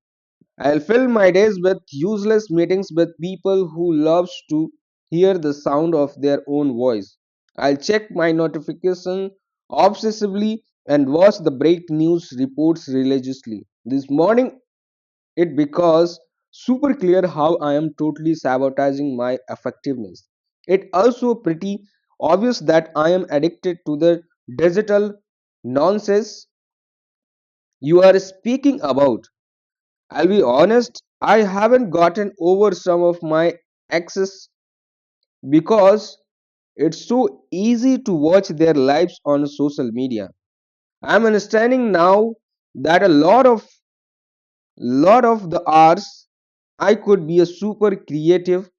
I'll fill my days with useless meetings with people who loves to hear the sound of their own voice. I'll check my notification obsessively and watch the break news reports religiously. This morning it because super clear how I am totally sabotaging my effectiveness. It also pretty obvious that I am addicted to the digital nonsense you are speaking about. I'll be honest, I haven't gotten over some of my exes because it's so easy to watch their lives on social media. I'm understanding now that a lot of the hours I could be a super creative.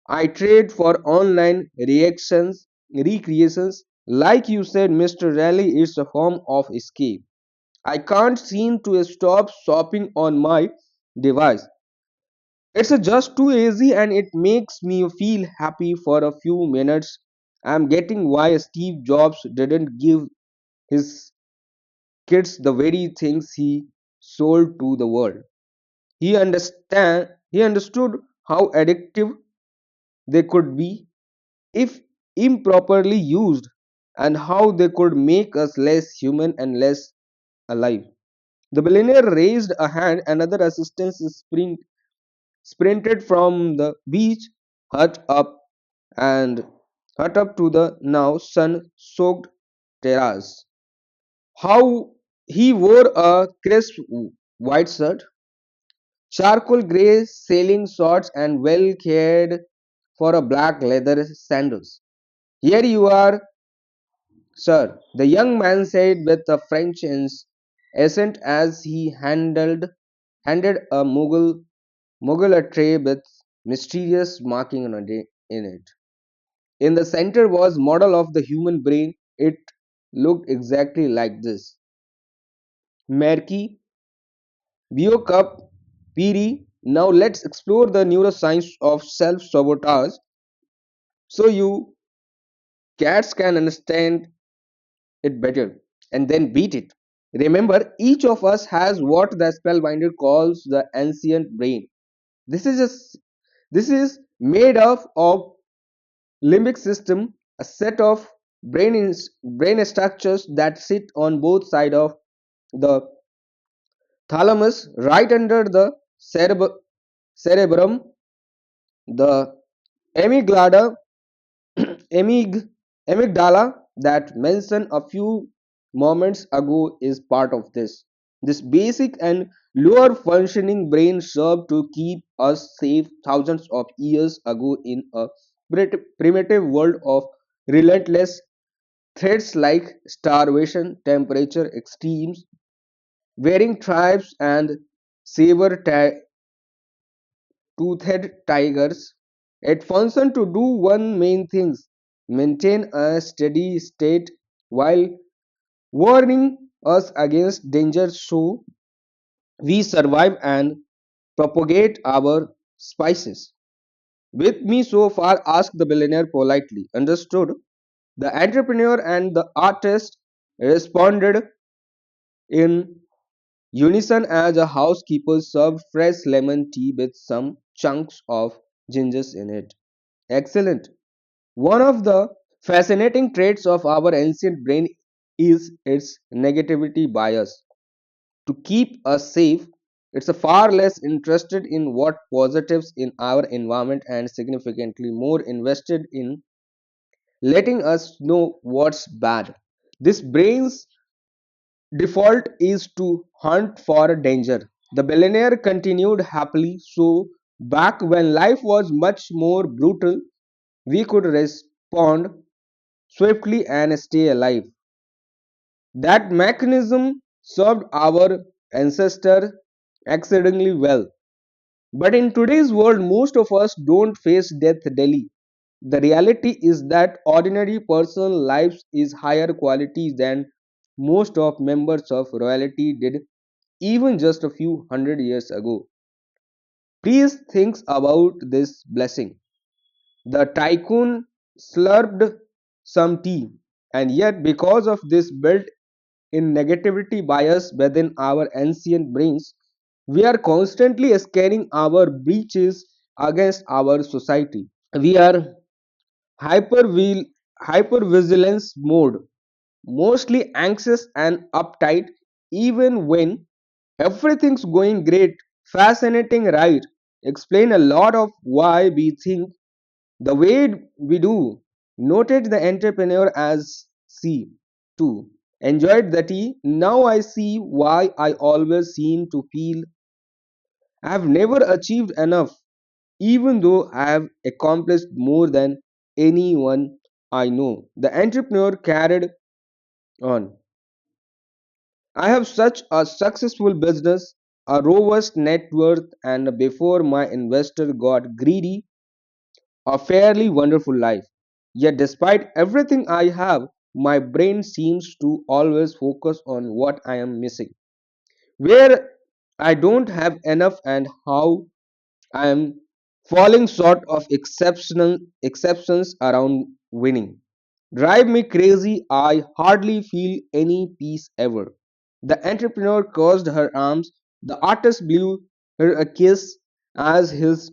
I trade for online reactions, recreations. Like you said, Mr. Raleigh, it's a form of escape. I can't seem to stop shopping on my device. It's just too easy and it makes me feel happy for a few minutes. I'm getting why Steve Jobs didn't give his kids the very things he sold to the world. He understood how addictive they could be if improperly used, and how they could make us less human and less alive. The billionaire raised a hand, another assistant sprinted from the beach hut up and hut up to the now sun-soaked terrace. How he wore a crisp white shirt, charcoal grey sailing shorts, and well cared for a black leather sandals. Here you are, sir, the young man said with a French accent as he handed a Mughal a tray with mysterious marking in it. In the center was model of the human brain. It looked exactly like this. Merki, Biocup, Piri. Now let's explore the neuroscience of self-sabotage so you cats can understand it better and then beat it. Remember, each of us has what the spellbinder calls the ancient brain. This is this is made up of limbic system, a set of brain structures that sit on both sides of the thalamus, right under the cerebrum. The amygdala, amyg, amygdala that mentioned a few moments ago is part of this. This basic and lower functioning brain served to keep us safe thousands of years ago in a primitive world of relentless threats like starvation, temperature extremes, wearing tribes, and saber toothed tigers. It functions to do one main thing: maintain a steady state while warning us against danger so we survive and propagate our spices. With me so far, asked the billionaire politely. Understood. The entrepreneur and the artist responded in unison as a housekeeper served fresh lemon tea with some chunks of ginger in it. Excellent. One of the fascinating traits of our ancient brain is its negativity bias. To keep us safe, it's a far less interested in what positives in our environment and significantly more invested in letting us know what's bad. This brain's default is to hunt for danger. The billionaire continued happily. So, back when life was much more brutal, we could respond swiftly and stay alive. That mechanism served our ancestors exceedingly well. But in today's world, most of us don't face death daily. The reality is that ordinary personal lives is higher quality than most of members of royalty did even just a few hundred years ago. Please think about this blessing. The tycoon slurped some tea, and yet because of this built in negativity bias within our ancient brains, we are constantly scanning our breaches against our society. We are hyper hypervigilance mode, mostly anxious and uptight, even when everything's going great. Fascinating, right? Explain a lot of why we think the way we do. Noted the entrepreneur as C. 2. Enjoyed the tea. Now I see why I always seem to feel I have never achieved enough, even though I have accomplished more than anyone I know. The entrepreneur carried on. I have such a successful business, a robust net worth, and before my investor got greedy, a fairly wonderful life. Yet, despite everything I have, my brain seems to always focus on what I am missing, where I don't have enough, and how I am falling short of exceptional exceptions around winning. Drive me crazy, I hardly feel any peace ever. The entrepreneur crossed her arms, the artist blew her a kiss as his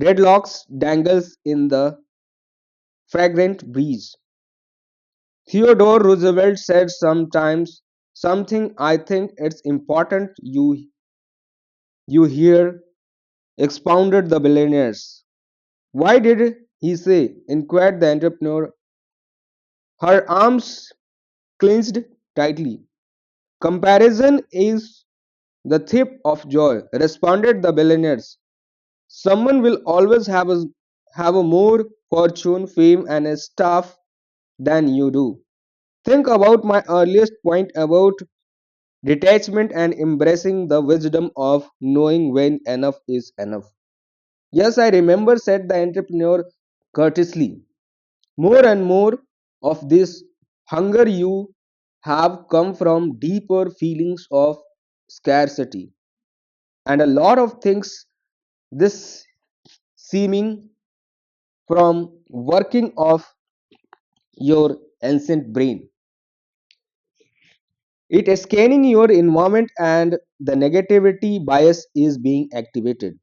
dreadlocks dangles in the fragrant breeze. Theodore Roosevelt said sometimes something I think it's important you hear, expounded the billionaires. Why did he say? Inquired the entrepreneur, her arms clenched tightly. Comparison is the thief of joy, responded the billionaires. Someone will always have a more fortune, fame, and a staff than you do. Think about my earliest point about detachment and embracing the wisdom of knowing when enough is enough. Yes, I remember, said the entrepreneur courteously. More and more of this hunger you have come from deeper feelings of scarcity. And a lot of things, this seeming from working of your ancient brain. It is scanning your environment and the negativity bias is being activated,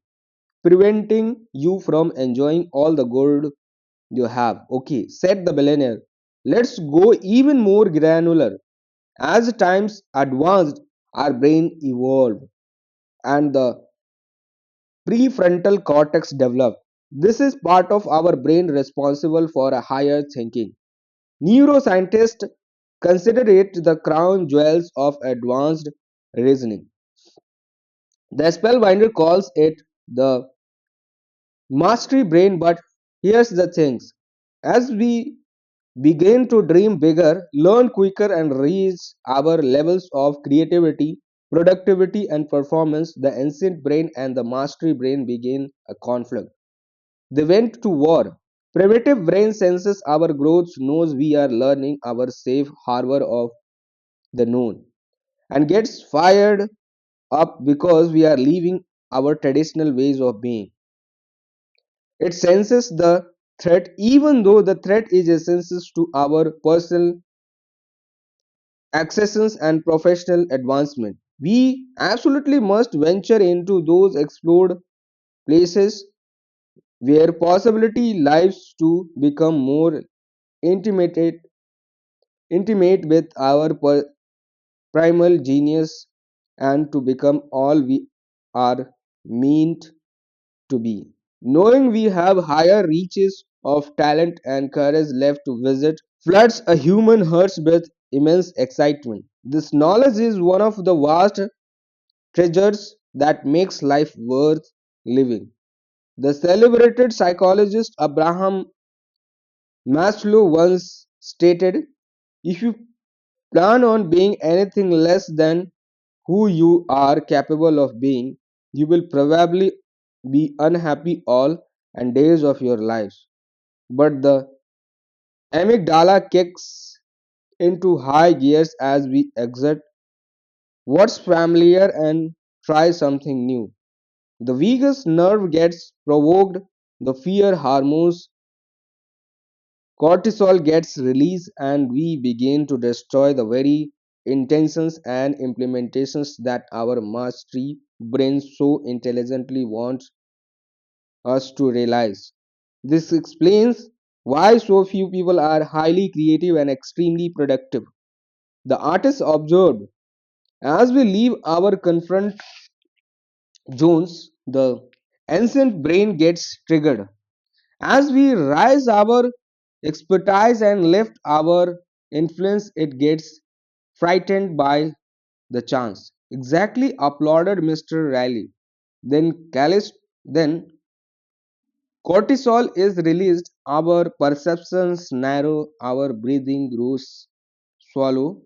preventing you from enjoying all the good you have. Okay, said the billionaire. Let's go even more granular. As times advanced, our brain evolved and the prefrontal cortex developed. This is part of our brain responsible for a higher thinking. Neuroscientists consider it the crown jewels of advanced reasoning. The spellbinder calls it the mastery brain, but here's the things. As we begin to dream bigger, learn quicker, and reach our levels of creativity, productivity, and performance, the ancient brain and the mastery brain begin a conflict. They went to war. Primitive brain senses our growth, knows we are learning our safe harbor of the known, and gets fired up because we are leaving our traditional ways of being. It senses the threat even though the threat is essential to our personal accessions and professional advancement. We absolutely must venture into those explored places where possibility lives to become more intimate, intimate with our primal genius and to become all we are meant to be. Knowing we have higher reaches of talent and courage left to visit floods a human heart with immense excitement. This knowledge is one of the vast treasures that makes life worth living. The celebrated psychologist Abraham Maslow once stated, if you plan on being anything less than who you are capable of being, you will probably be unhappy all and days of your lives. But the amygdala kicks into high gears as we exit what's familiar and try something new. The vagus nerve gets provoked, the fear hormones cortisol gets released, and we begin to destroy the very intentions and implementations that our mastery brain so intelligently wants us to realize. This explains why so few people are highly creative and extremely productive. The artist observed as we leave our confront zones, the ancient brain gets triggered. As we rise our expertise and lift our influence, it gets frightened by the chance. Exactly, applauded Mr. Riley. Then cortisol is released, our perceptions narrow, our breathing grows swallow,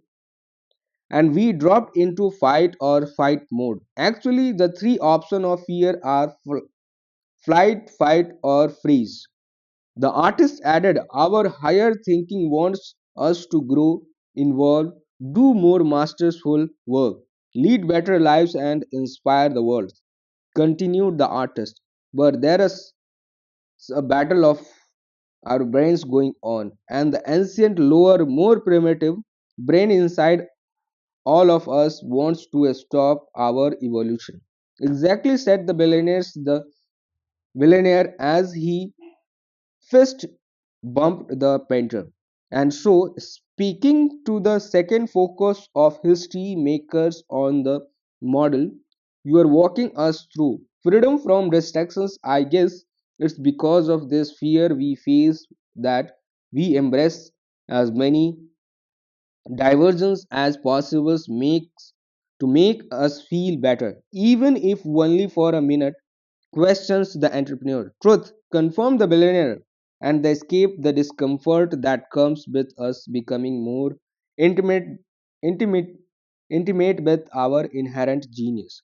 and we dropped into fight or fight mode. Actually, the three options of fear are flight, fight, or freeze. The artist added, our higher thinking wants us to grow, involve, do more masterful work, lead better lives, and inspire the world. Continued the artist. But there is a battle of our brains going on, and the ancient, lower, more primitive brain inside all of us wants to stop our evolution. Exactly said the billionaire as he fist bumped the painter. And so, speaking to the second focus of history makers on the model you are walking us through, freedom from restrictions, I guess it's because of this fear we face that we embrace as many divergence as possible makes to make us feel better, even if only for a minute. Questions the entrepreneur. Truth, confirm the billionaire, and they escape the discomfort that comes with us becoming more intimate, intimate, intimate with our inherent genius.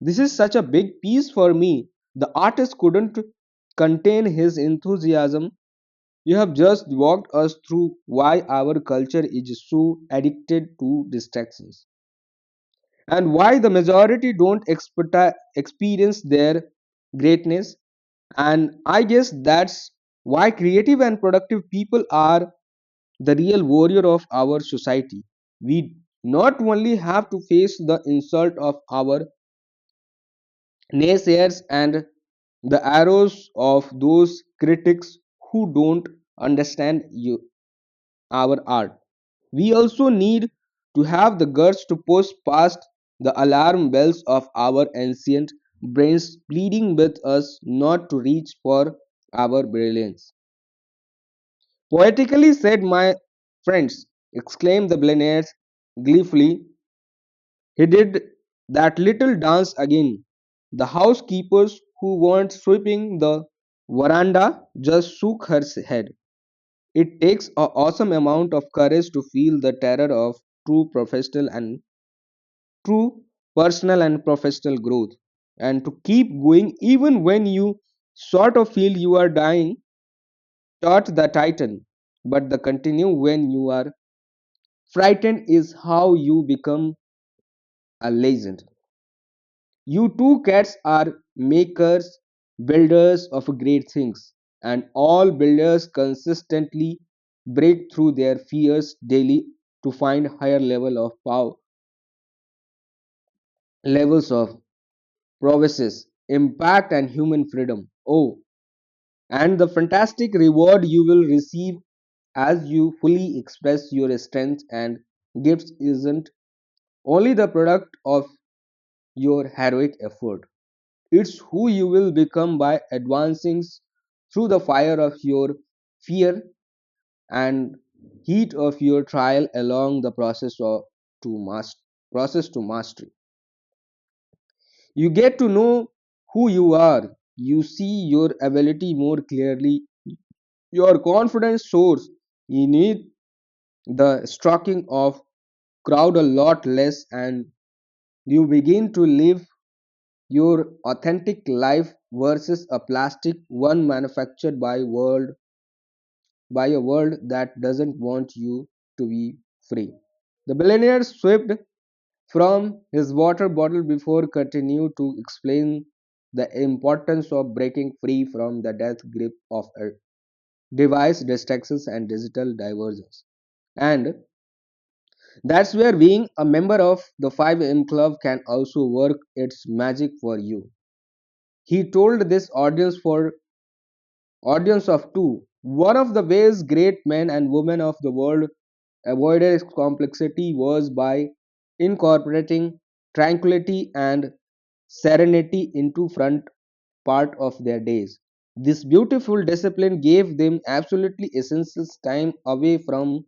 This is such a big piece for me. The artist couldn't contain his enthusiasm. You have just walked us through why our culture is so addicted to distractions and why the majority don't experience their greatness. And I guess that's why creative and productive people are the real warrior of our society. We not only have to face the insult of our naysayers and the arrows of those critics who don't understand our art. We also need to have the guts to push past the alarm bells of our ancient brains pleading with us not to reach for our brilliance. Poetically said, my friends, exclaimed the billionaires gleefully. He did that little dance again. The housekeepers who weren't sweeping the veranda just shook her head. It takes an awesome amount of courage to feel the terror of true professional and true personal and professional growth and to keep going even when you sort of feel you are dying, taught the titan. But the continue when you are frightened is how you become a legend. You two cats are makers, builders of great things, and all builders consistently break through their fears daily to find higher levels of prowesses, impact, and human freedom. Oh, and the fantastic reward you will receive as you fully express your strengths and gifts isn't only the product of your heroic effort. It's who you will become by advancing through the fire of your fear and heat of your trial along the process to mastery. You get to know who you are. You see your ability more clearly. Your confidence soars. You need the stalking of crowd a lot less, and you begin to live your authentic life versus a plastic one manufactured by a world that doesn't want you to be free. The billionaire swept from his water bottle before continue to explain the importance of breaking free from the death grip of a device distractions and digital divergence. And that's where being a member of the 5M club can also work its magic for you. He told this audience of two. One of the ways great men and women of the world avoided complexity was by incorporating tranquility and serenity into front part of their days. This beautiful discipline gave them absolutely essential time away from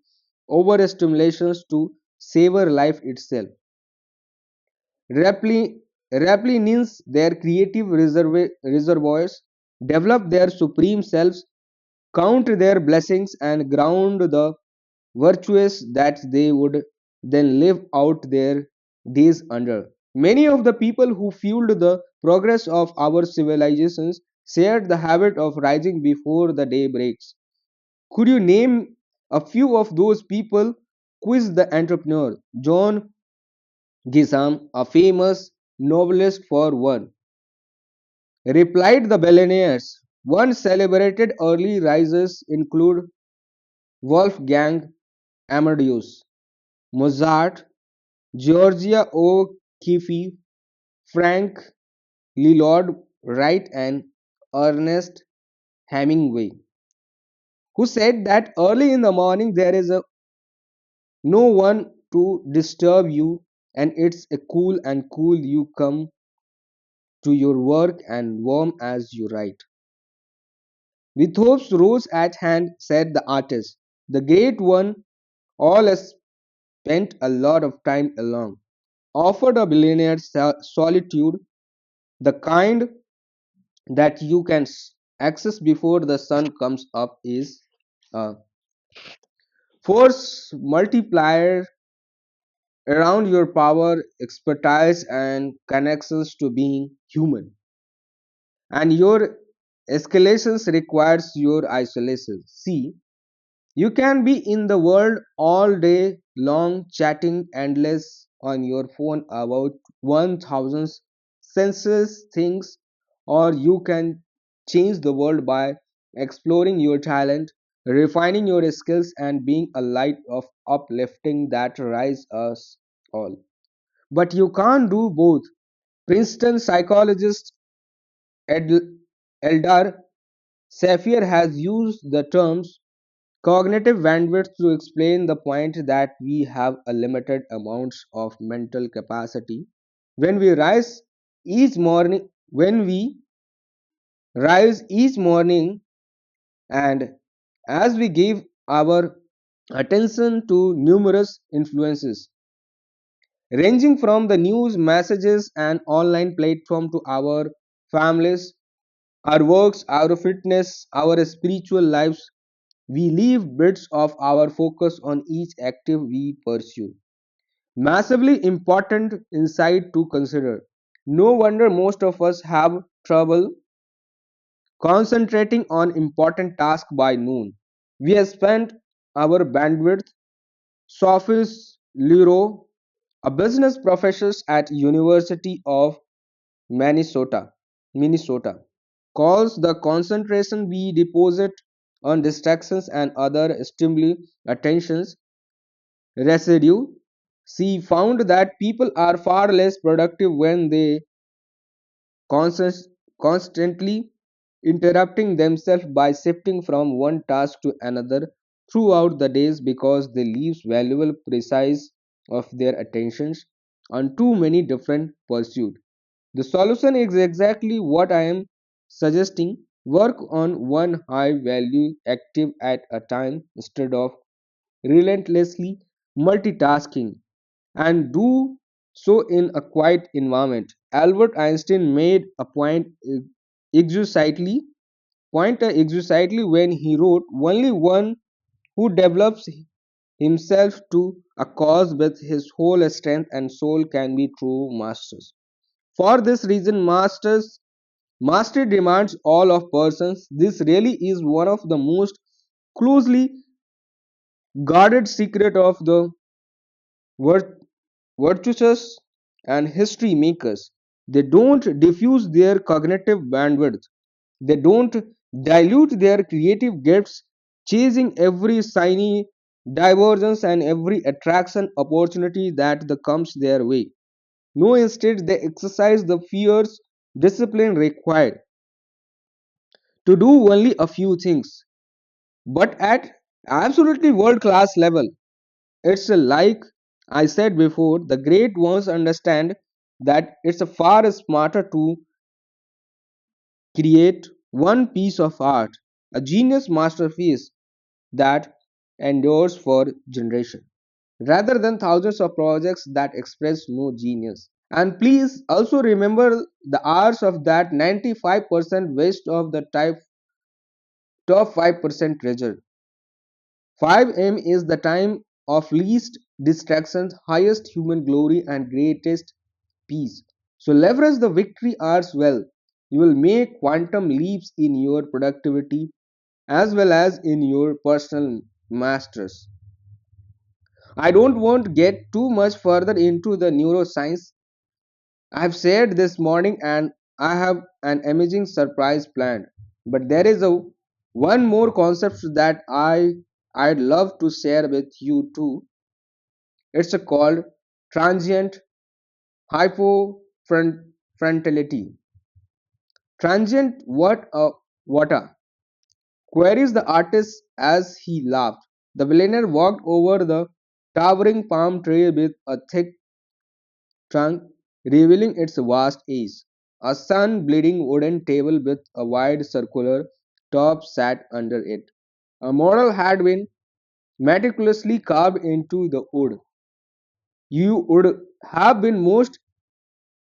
overstimulations to savor life itself. Rapidly, rapidly their creative reservoirs, develop their supreme selves, count their blessings, and ground the virtues that they would then live out their days under. Many of the people who fueled the progress of our civilizations shared the habit of rising before the day breaks. Could you name a few of those people? Quiz the entrepreneur. John Gisam, a famous novelist for one, replied the billionaires. One celebrated early risers include Wolfgang Amadeus Mozart, Georgia O'Keeffe, Frank Lloyd Wright, and Ernest Hemingway, who said that early in the morning there is no one to disturb you, and it's a cool you come to your work and warm as you write. With hopes rose at hand, said the artist, the great one all has spent a lot of time alone, offered a billionaire solitude, the kind that you can access before the sun comes up, is a force multiplier around your power, expertise, and connections to being human. And your escalations requires your isolation. See, you can be in the world all day long chatting endless on your phone about 1000 senseless things, or you can change the world by exploring your talent, refining your skills, and being a light of uplifting that rise us all. But you can't do both. Princeton psychologist Eldar Safier has used the terms cognitive bandwidth to explain the point that we have a limited amount of mental capacity when we rise each morning. And as we give our attention to numerous influences, ranging from the news, messages, and online platform to our families, our works, our fitness, our spiritual lives, we leave bits of our focus on each active we pursue. Massively important insight to consider. No wonder most of us have trouble concentrating on important tasks by noon. We have spent our bandwidth. Sophis Leroy, a business professor at University of Minnesota, calls the concentration we deposit on distractions and other stimuli attentions residue. She found that people are far less productive when they consist, constantly interrupting themselves by shifting from one task to another throughout the days because they leave valuable precise of their attentions on too many different pursuits. The solution is exactly what I am suggesting. Work on one high value active at a time instead of relentlessly multitasking, and do so in a quiet environment. Albert Einstein made a explicitly explicitly when he wrote, "Only one who develops himself to a cause with his whole strength and soul can be true masters." For this reason, mastery demands all of persons. This really is one of the most closely guarded secret of the vir- virtuous and history makers. They don't diffuse their cognitive bandwidth. They don't dilute their creative gifts, chasing every shiny divergence and every attraction opportunity that comes their way. No, instead, they exercise the fierce discipline required to do only a few things, but at absolutely world class level. It's like I said before, the great ones understand that it's far smarter to create one piece of art, a genius masterpiece that endures for generations, rather than thousands of projects that express no genius. And please also remember the hours of that 95% waste of the top 5% treasure. 5M is the time of least distractions, highest human glory, and greatest peace. So leverage the victory hours well. You will make quantum leaps in your productivity as well as in your personal masters. I don't want to get too much further into the neuroscience. I have said this morning and I have an amazing surprise planned. But there is a one more concept that I'd love to share with you too. It's called transient hypofrontality. Transient what a queries the artist as he laughed. The billionaire walked over the towering palm tree with a thick trunk, revealing its vast age. A sun bleeding wooden table with a wide circular top sat under it. A model had been meticulously carved into the wood. You would have been most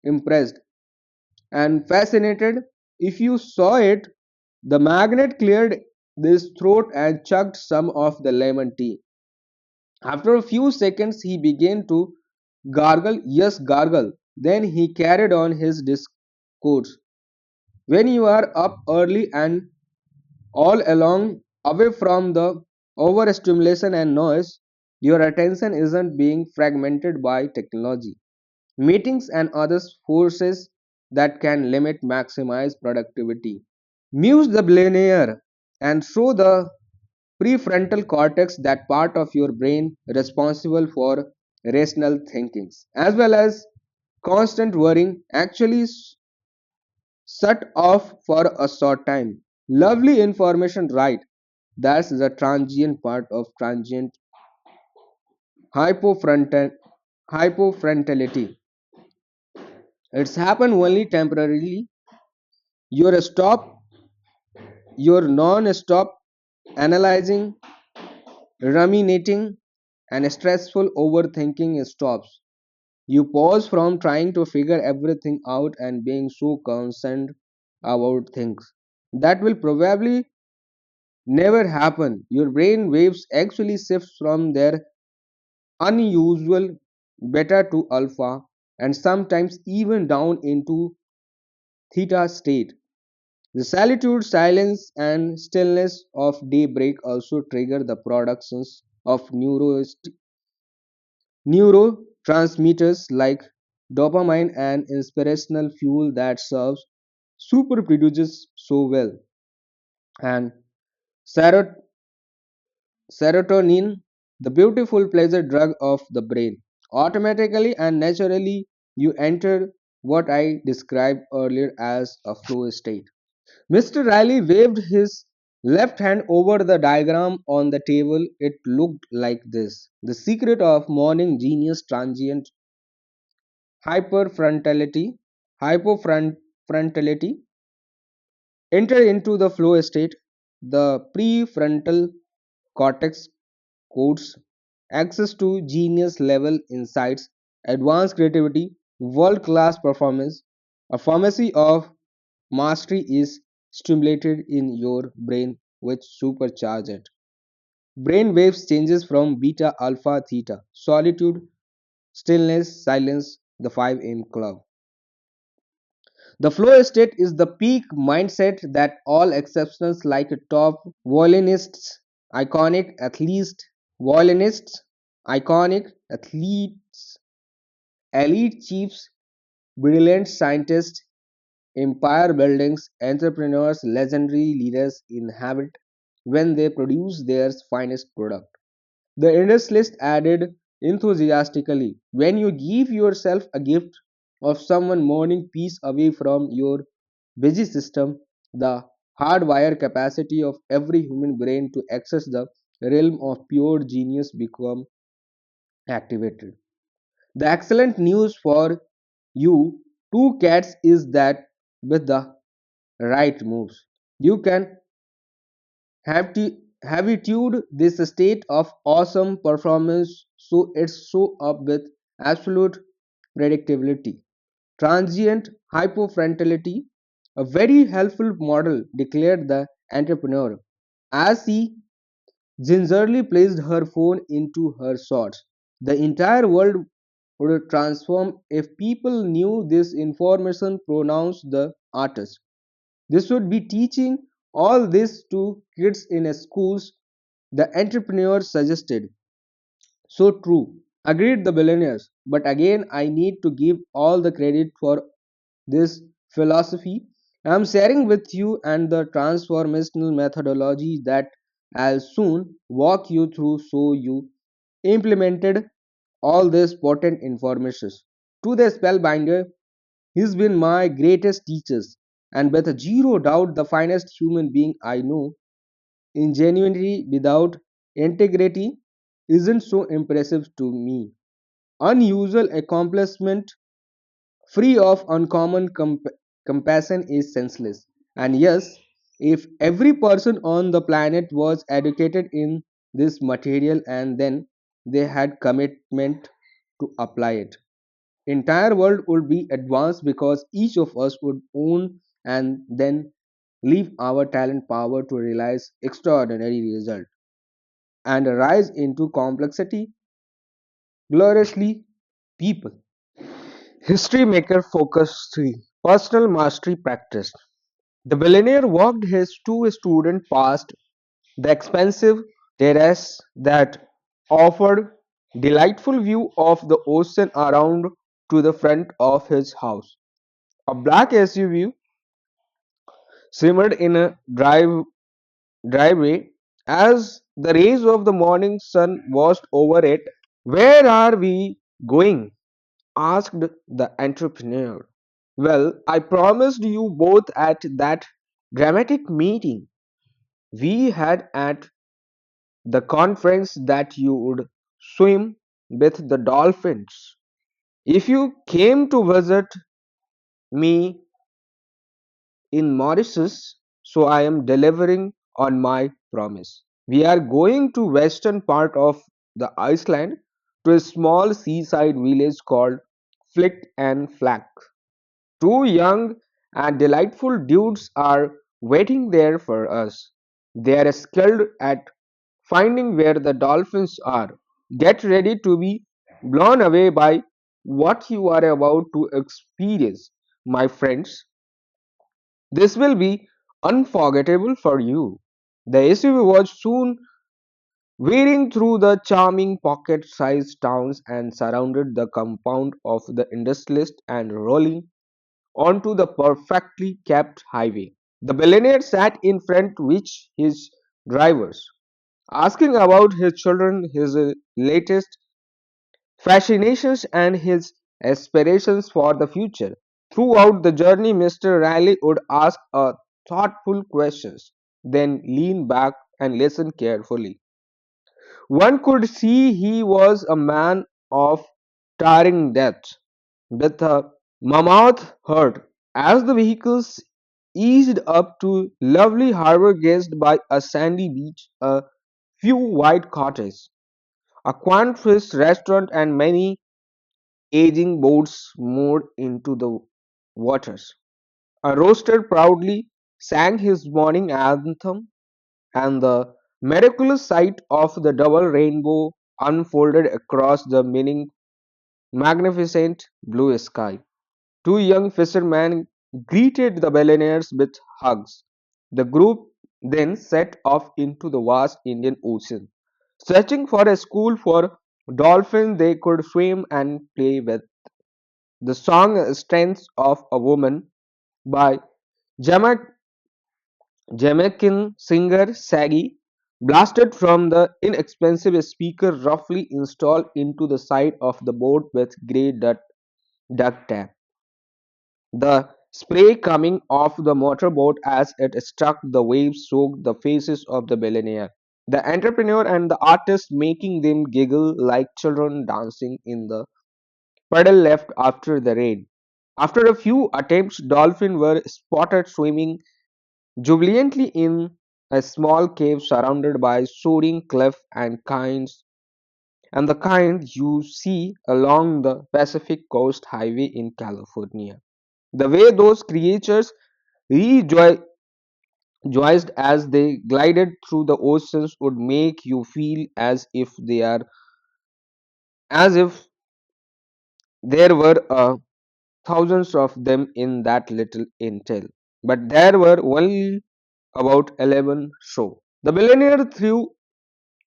impressed and fascinated if you saw it. The magnet cleared his throat and chugged some of the lemon tea. After a few seconds, he began to gargle, yes, gargle. Then he carried on his discourse. When you are up early and all along, away from the overstimulation and noise, your attention isn't being fragmented by technology, meetings, and other forces that can limit maximize productivity. Muse the billionaire and show the prefrontal cortex, that part of your brain responsible for rational thinkings as well as constant worrying, actually shut off for a short time. Lovely information, right? That's the transient part of transient hypofrontal hypofrontality. It's happened only temporarily. Your stop your non-stop analyzing, ruminating, and stressful overthinking stops. You pause from trying to figure everything out and being so concerned about things that will probably never happen. Your brain waves actually shifts from their unusual beta to alpha and sometimes even down into theta state. The solitude, silence, and stillness of daybreak also trigger the productions of neurotransmitters like dopamine and inspirational fuel that serves super produces so well. And serot- serotonin, the beautiful pleasure drug of the brain. Automatically and naturally, you enter what I described earlier as a flow state. Mr. Riley waved his left hand over the diagram on the table. It looked like this. The secret of morning genius transient hyperfrontality, hypofrontality, enter into the flow state. The prefrontal cortex codes access to genius level insights, advanced creativity, world class performance. A pharmacy of mastery is stimulated in your brain which supercharge it. Brain waves changes from beta alpha theta, solitude, stillness, silence, the 5 a.m. club. The flow state is the peak mindset that all exceptions like top violinists, iconic athletes, violinists, iconic athletes, elite chiefs, brilliant scientists, empire buildings, entrepreneurs, legendary leaders inhabit when they produce their finest product. The industrialist added enthusiastically, when you give yourself a gift of someone morning peace away from your busy system, the hardwired capacity of every human brain to access the realm of pure genius become activated. The excellent news for you two cats is that with the right moves, you can habitude this state of awesome performance so it's so up with absolute predictability. Transient hypofrontality, a very helpful model, declared the entrepreneur as he gingerly placed her phone into her shorts. The entire world would transform if people knew this information, pronounced the artist. This would be teaching all this to kids in schools, the entrepreneur suggested. So true, agreed the billionaires. But again, I need to give all the credit for this philosophy I am sharing with you and the transformational methodology that I'll soon walk you through so you implemented all this potent information. To the spellbinder, he's been my greatest teacher and with zero doubt the finest human being I know. Ingenuity without integrity isn't so impressive to me. Unusual accomplishment free of uncommon compassion is senseless. And yes, if every person on the planet was educated in this material and then they had commitment to apply it, entire world would be advanced because each of us would own and then leave our talent power to realize extraordinary result and rise into complexity gloriously people. History Maker Focus 3 Personal Mastery Practice. The billionaire walked his two students past the expensive terrace that offered delightful view of the ocean around to the front of his house. A black SUV shimmered in a driveway as the rays of the morning sun washed over it. Where are we going? Asked the entrepreneur. Well, I promised you both at that dramatic meeting we had at the conference that you would swim with the dolphins. If you came to visit me in Mauritius, so I am delivering on my promise. We are going to western part of the Iceland to a small seaside village called Flick and Flack. Two young and delightful dudes are waiting there for us. They are skilled at finding where the dolphins are. Get ready to be blown away by what you are about to experience, my friends. This will be unforgettable for you. The SUV was soon weaving through the charming pocket sized towns and surrounded the compound of the industrialist and rolling onto the perfectly kept highway. The billionaire sat in front with his drivers, asking about his children, his latest fascinations, and his aspirations for the future. Throughout the journey, Mr. Riley would ask a thoughtful questions, then lean back and listen carefully. One could see he was a man of tiring depth, with a mammoth heart. As the vehicles eased up to lovely harbor gazed by a sandy beach, a few white cottages, a quaint fish restaurant, and many aging boats moored into the waters. A rooster proudly sang his morning anthem, and the miraculous sight of the double rainbow unfolded across the magnificent blue sky. Two young fishermen greeted the billionaires with hugs. The group then set off into the vast Indian Ocean, searching for a school for dolphins they could swim and play with. The song Strength of a Woman by Jama- Jamaican singer Saggy blasted from the inexpensive speaker roughly installed into the side of the boat with grey duct tape. The spray coming off the motorboat as it struck the waves soaked the faces of the billionaire, the entrepreneur, and the artist, making them giggle like children dancing in the puddle left after the rain. After a few attempts, dolphins were spotted swimming jubilantly in a small cave surrounded by soaring cliff and the kind you see along the Pacific Coast Highway in California. The way those creatures rejoiced as they glided through the oceans would make you feel as if there were thousands of them in that little intel. But there were only about 11 so. The billionaire threw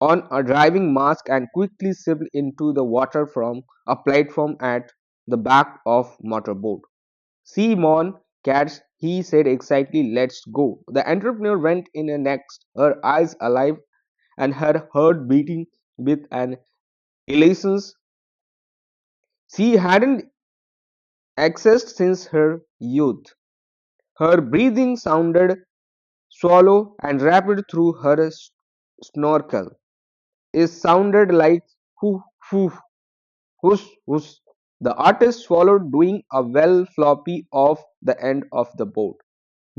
on a driving mask and quickly slipped into the water from a platform at the back of motorboat. See, Mon, cats, he said excitedly, let's go. The entrepreneur went in next, her eyes alive and her heart beating with an elation she hadn't accessed since her youth. Her breathing sounded shallow and rapid through her snorkel. It sounded like hoo hoo whoosh whoosh. The artist followed, doing a well floppy off the end of the boat,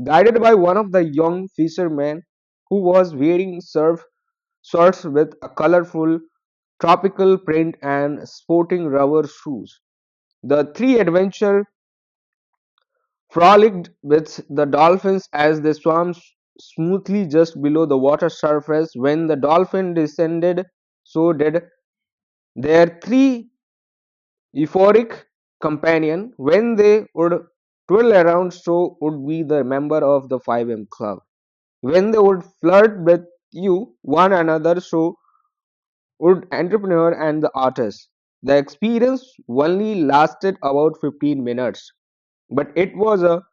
guided by one of the young fishermen who was wearing surf shorts with a colorful tropical print and sporting rubber shoes. The three adventure frolicked with the dolphins as they swam smoothly just below the water surface. When the dolphin descended, so did their three euphoric companion. When they would twirl around, so would be the member of the 5M club. When they would flirt with you one another, so would entrepreneur and the artist. The experience only lasted about 15 minutes, but it was a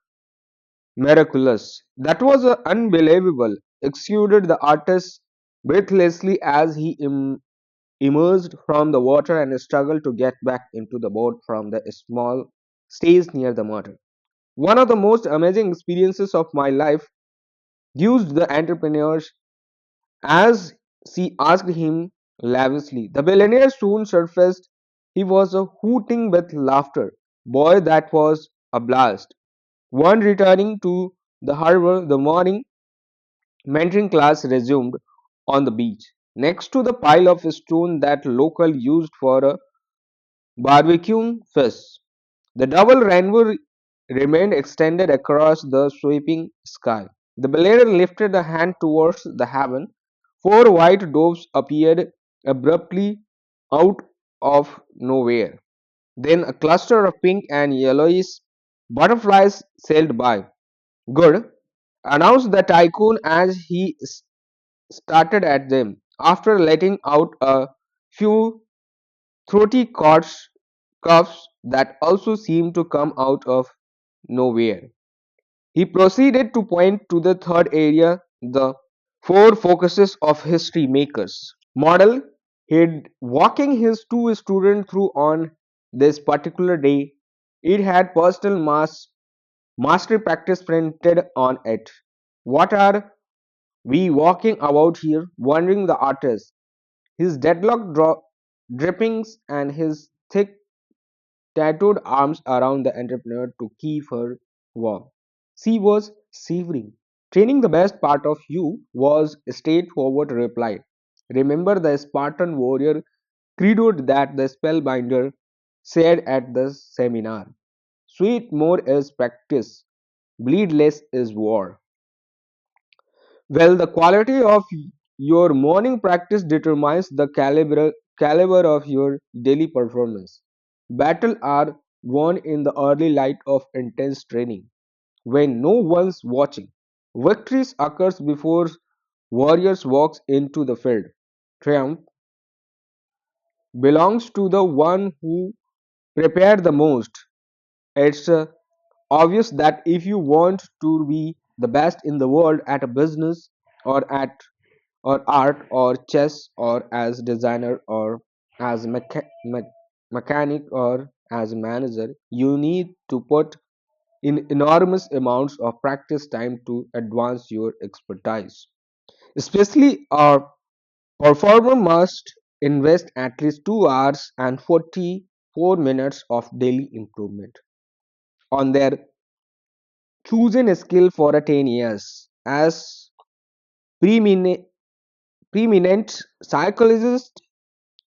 miraculous. That was a unbelievable, exuded the artist breathlessly as he emerged from the water and struggled to get back into the boat from the small stage near the motor. One of the most amazing experiences of my life, used the entrepreneurs as she asked him lavishly. The billionaire soon surfaced. He was a hooting with laughter. Boy, that was a blast. One returning to the harbor the morning Mentoring class resumed on the beach, next to the pile of stone that local used for a barbecue feast. The double rainbow remained extended across the sweeping sky. The bellyache lifted a hand towards the heaven. Four white doves appeared abruptly out of nowhere. Then a cluster of pink and yellowish butterflies sailed by. Good, announced the tycoon as he started at them. After letting out a few throaty coughs that also seemed to come out of nowhere, he proceeded to point to the third area, the four focuses of history makers model he'd walking his two students through on this particular day. It had personal mastery practice printed on it. What are we walking about here? Wondering the artist, his drippings and his thick tattooed arms around the entrepreneur to keep her warm. She was shivering. Training the best part of you was a straightforward reply. Remember the Spartan warrior credo that the spellbinder said at the seminar. Sweat more is practice, bleed less is war. Well, the quality of your morning practice determines the caliber of your daily performance. Battles are won in the early light of intense training, when no one's watching. Victories occurs before warriors walks into the field. Triumph belongs to the one who prepared the most. It's obvious that if you want to be the best in the world at a business or at or art or chess or as designer or as mechanic or as a manager, you need to put in enormous amounts of practice time to advance your expertise. Especially a performer must invest at least 2 hours and 44 minutes of daily improvement on their chosen skill for a 10 years. As preeminent, preeminent psychologist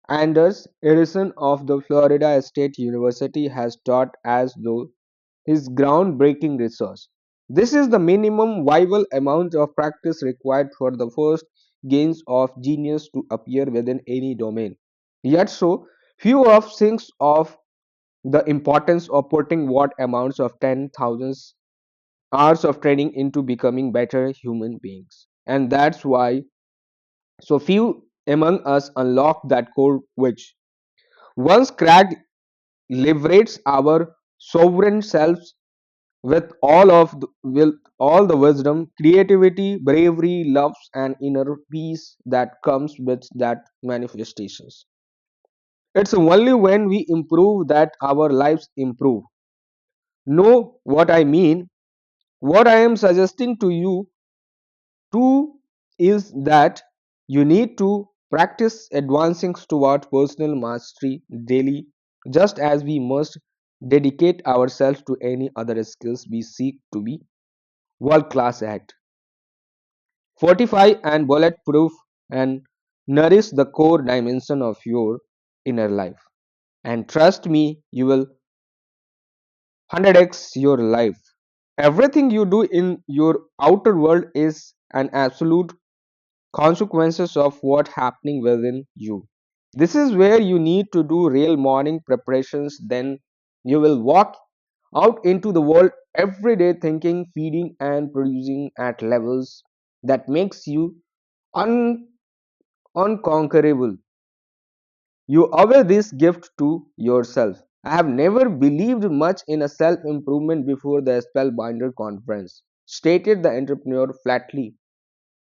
Anders Erickson of the Florida State University has taught as though his groundbreaking research. This is the minimum viable amount of practice required for the first gains of genius to appear within any domain. Yet so few of thinks of the importance of putting what amounts of 10,000 hours of training into becoming better human beings. And that's why so few among us unlock that code which once cracked liberates our sovereign selves with with all the wisdom, creativity, bravery, loves, and inner peace that comes with that manifestations. It's only when we improve that our lives improve. Know what I mean? What I am suggesting to you too is that you need to practice advancing towards personal mastery daily, just as we must dedicate ourselves to any other skills we seek to be world class at. Fortify and bulletproof and nourish the core dimension of your inner life. And trust me, you will 100x your life. Everything you do in your outer world is an absolute consequences of what happening within you. This is where you need to do real morning preparations. Then you will walk out into the world every day thinking, feeding, and producing at levels that makes you un- unconquerable. You owe this gift to yourself. I have never believed much in a self improvement before the Spellbinder conference, stated the entrepreneur flatly.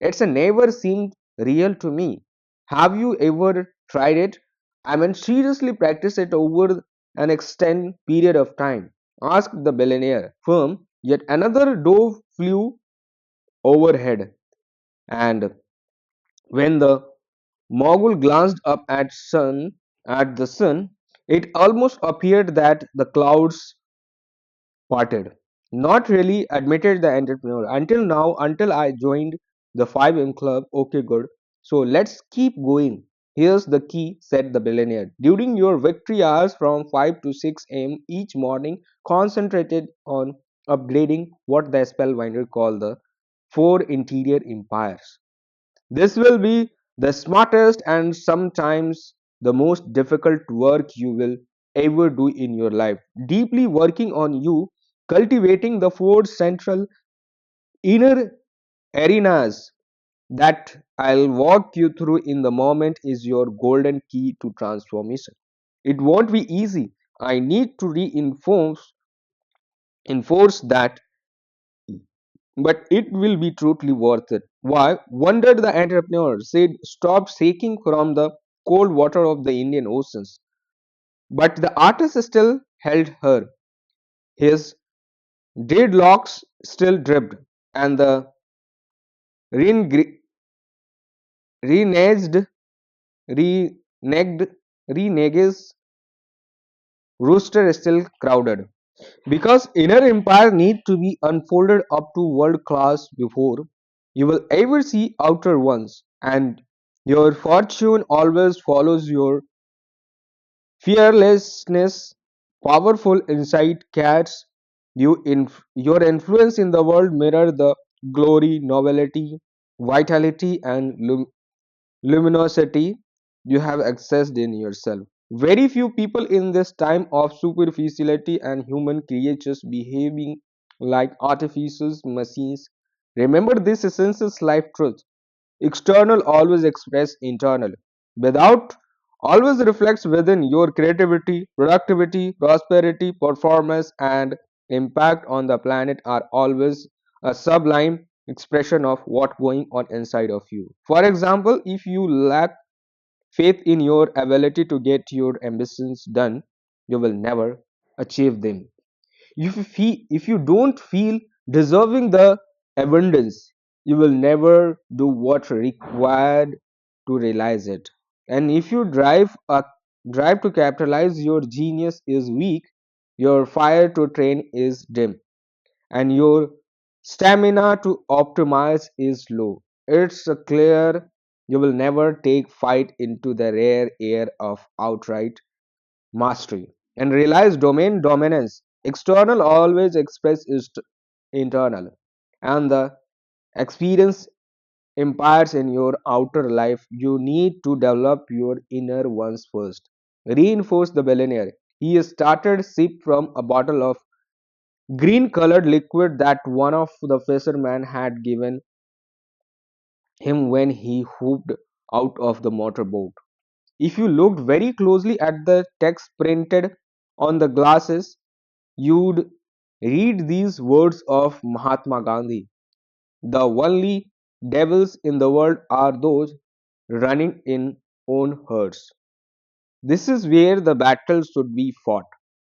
It's a never seemed real to me. Have you ever tried it? I mean, seriously practice it over an extended period of time. Asked the billionaire firm. Yet another dove flew overhead, and when the mogul glanced up at the sun, it almost appeared that the clouds parted. Not really, admitted the entrepreneur. Until now, until I joined The 5 a.m. club, okay, good. So let's keep going. Here's the key, said the billionaire. During your victory hours from 5 to 6 a.m. each morning, concentrated on upgrading what the spellbinder called the 4 interior empires. This will be the smartest and sometimes the most difficult work you will ever do in your life. Deeply working on you, cultivating the 4 central inner arenas that I'll walk you through in the moment is your golden key to transformation. It won't be easy. I need to enforce that, but it will be truly worth it. Why? Wondered the entrepreneur. Said, stop shaking from the cold water of the Indian Oceans. But the artist still held her. His dreadlocks still dripped, and the reneged, reneged, reneged, reneged rooster still crowded. Because inner empire need to be unfolded up to world class before you will ever see outer ones, and your fortune always follows your fearlessness. Powerful insight catches your influence in the world mirror the glory, novelty, vitality, and luminosity you have accessed in yourself. Very few people in this time of superficiality and human creatures behaving like artificial machines remember this essential life truth. External always express internal. Without always reflects within your creativity, productivity, prosperity, performance, and impact on the planet are always a sublime expression of what going on inside of you. For example, if you lack faith in your ability to get your ambitions done, you will never achieve them. If you don't feel deserving the abundance, you will never do what required to realize it. And if you drive to capitalize, your genius is weak, your fire to train is dim, and your stamina to optimize is low. It's a clear you will never take fight into the rare air of outright mastery and realize domain dominance. External always express is internal, and the experience empires in your outer life. You need to develop your inner ones first. Reinforce the billionaire. He started sip from a bottle of green colored liquid that one of the fishermen had given him when he hopped out of the motorboat. If you looked very closely at the text printed on the glasses, you'd read these words of Mahatma Gandhi. The only devils in the world are those running in own herds. This is where the battle should be fought.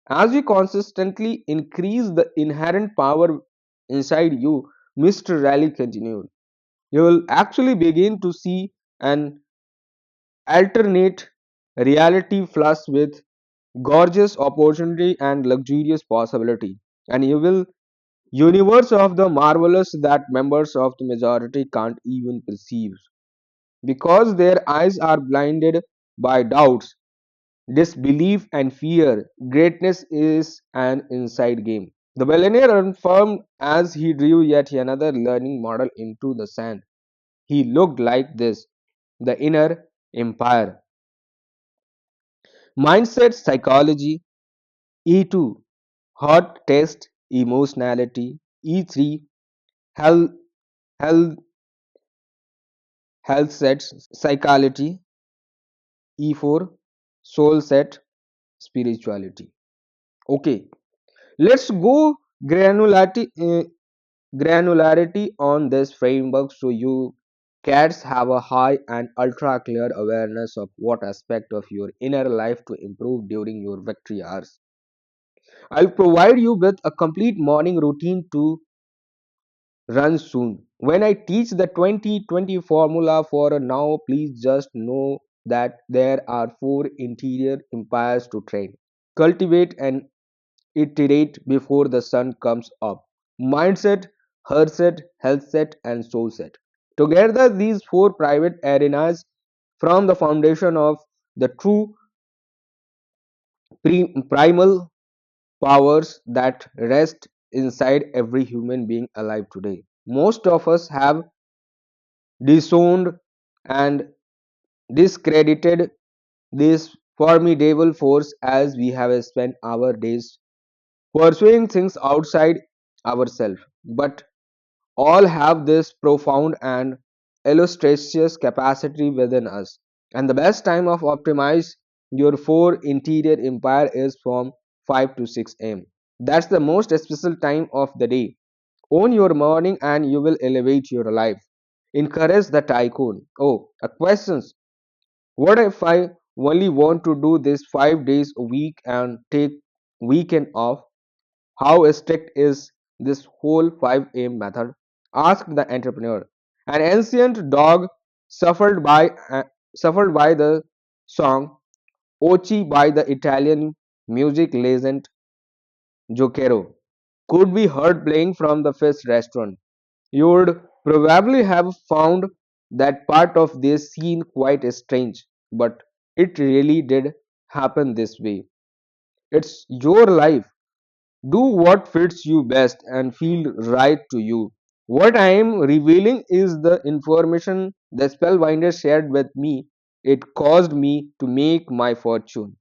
As you consistently increase the inherent power inside you, Mr. Raleigh continued, you will actually begin to see an alternate reality flush with gorgeous opportunity and luxurious possibility. And you will universe of the marvelous that members of the majority can't even perceive because their eyes are blinded by doubts, disbelief, and fear. Greatness is an inside game. The billionaire affirmed as he drew yet another learning model into the sand. He looked like this the inner empire. Mindset psychology, E2, heart test, emotionality, E3, health, health, health sets, psychology, E4, soul set, spirituality. Okay, let's go granularity, granularity on this framework so you cats have a high and ultra clear awareness of what aspect of your inner life to improve during your victory hours. I'll provide you with a complete morning routine to run soon. When I teach the 2020 formula for a now, please just know that there are 4 interior empires to train, cultivate, and iterate before the sun comes up. Mindset, heart set, health set, and soul set. Together, these four private arenas form the foundation of the true primal powers that rest inside every human being alive today. Most of us have disowned and discredited this formidable force as we have spent our days pursuing things outside ourselves. But all have this profound and illustrious capacity within us. And the best time of optimize your four interior empire is from 5 to 6 am. That's the most special time of the day. Own your morning and you will elevate your life. Encourage the tycoon. Oh, a questions. What if I only want to do this 5 days a week and take weekend off? How strict is this whole 5 am method? Asked the entrepreneur. An ancient dog suffered by suffered by the song Ochi by the Italian music legend Zucchero could be heard playing from the fish restaurant. You would probably have found that part of this scene quite strange, but it really did happen this way. It's your life. Do what fits you best and feel right to you. What I am revealing is the information the spellbinder shared with me. It caused me to make my fortune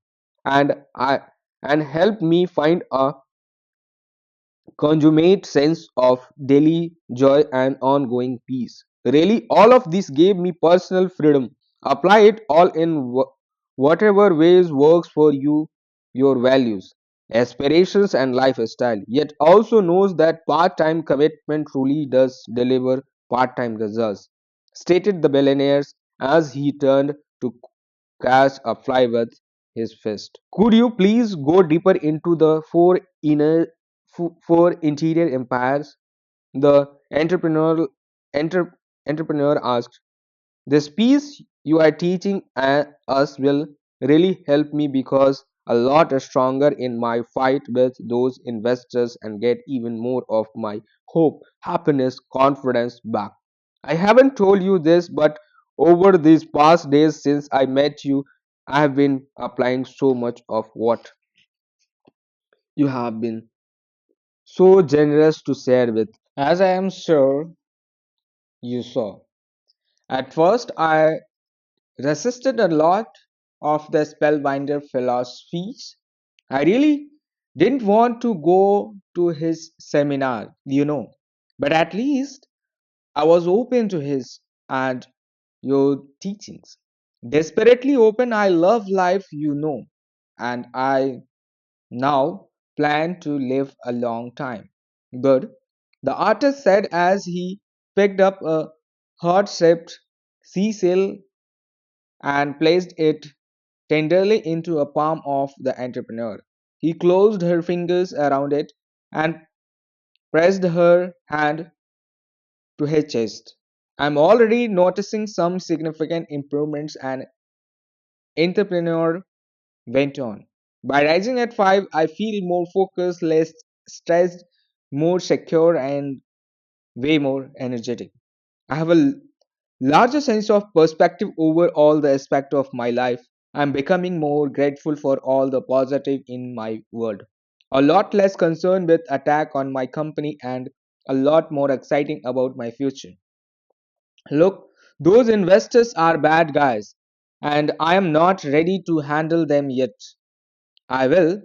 and I and helped me find a consummate sense of daily joy and ongoing peace. Really, all of this gave me personal freedom. Apply it all in whatever ways works for you, your values, aspirations, and lifestyle. Yet also knows that part time commitment truly does deliver part time results, stated the billionaires as he turned to catch a fly with his fist. Could you please go deeper into the four interior empires? The enter, entrepreneur asked. This piece you are teaching us will really help me because a lot stronger in my fight with those investors and get even more of my hope, happiness, confidence back. I haven't told you this, but over these past days since I met you, I have been applying so much of what you have been so generous to share with. As I am sure you saw. At first, I resisted a lot of the spellbinder philosophies. I really didn't want to go to his seminar. But at least I was open to his and your teachings. Desperately open, I love life, and I now plan to live a long time. Good, the artist said as he picked up a heart shaped seashell and placed it tenderly into a palm of the entrepreneur. He closed her fingers around it and pressed her hand to his chest. I'm already noticing some significant improvements, and entrepreneur went on. By rising at 5, I feel more focused, less stressed, more secure, and way more energetic. I have a larger sense of perspective over all the aspects of my life. I'm becoming more grateful for all the positive in my world. A lot less concerned with attack on my company and a lot more exciting about my future. Look, those investors are bad guys and I am not ready to handle them yet. I will,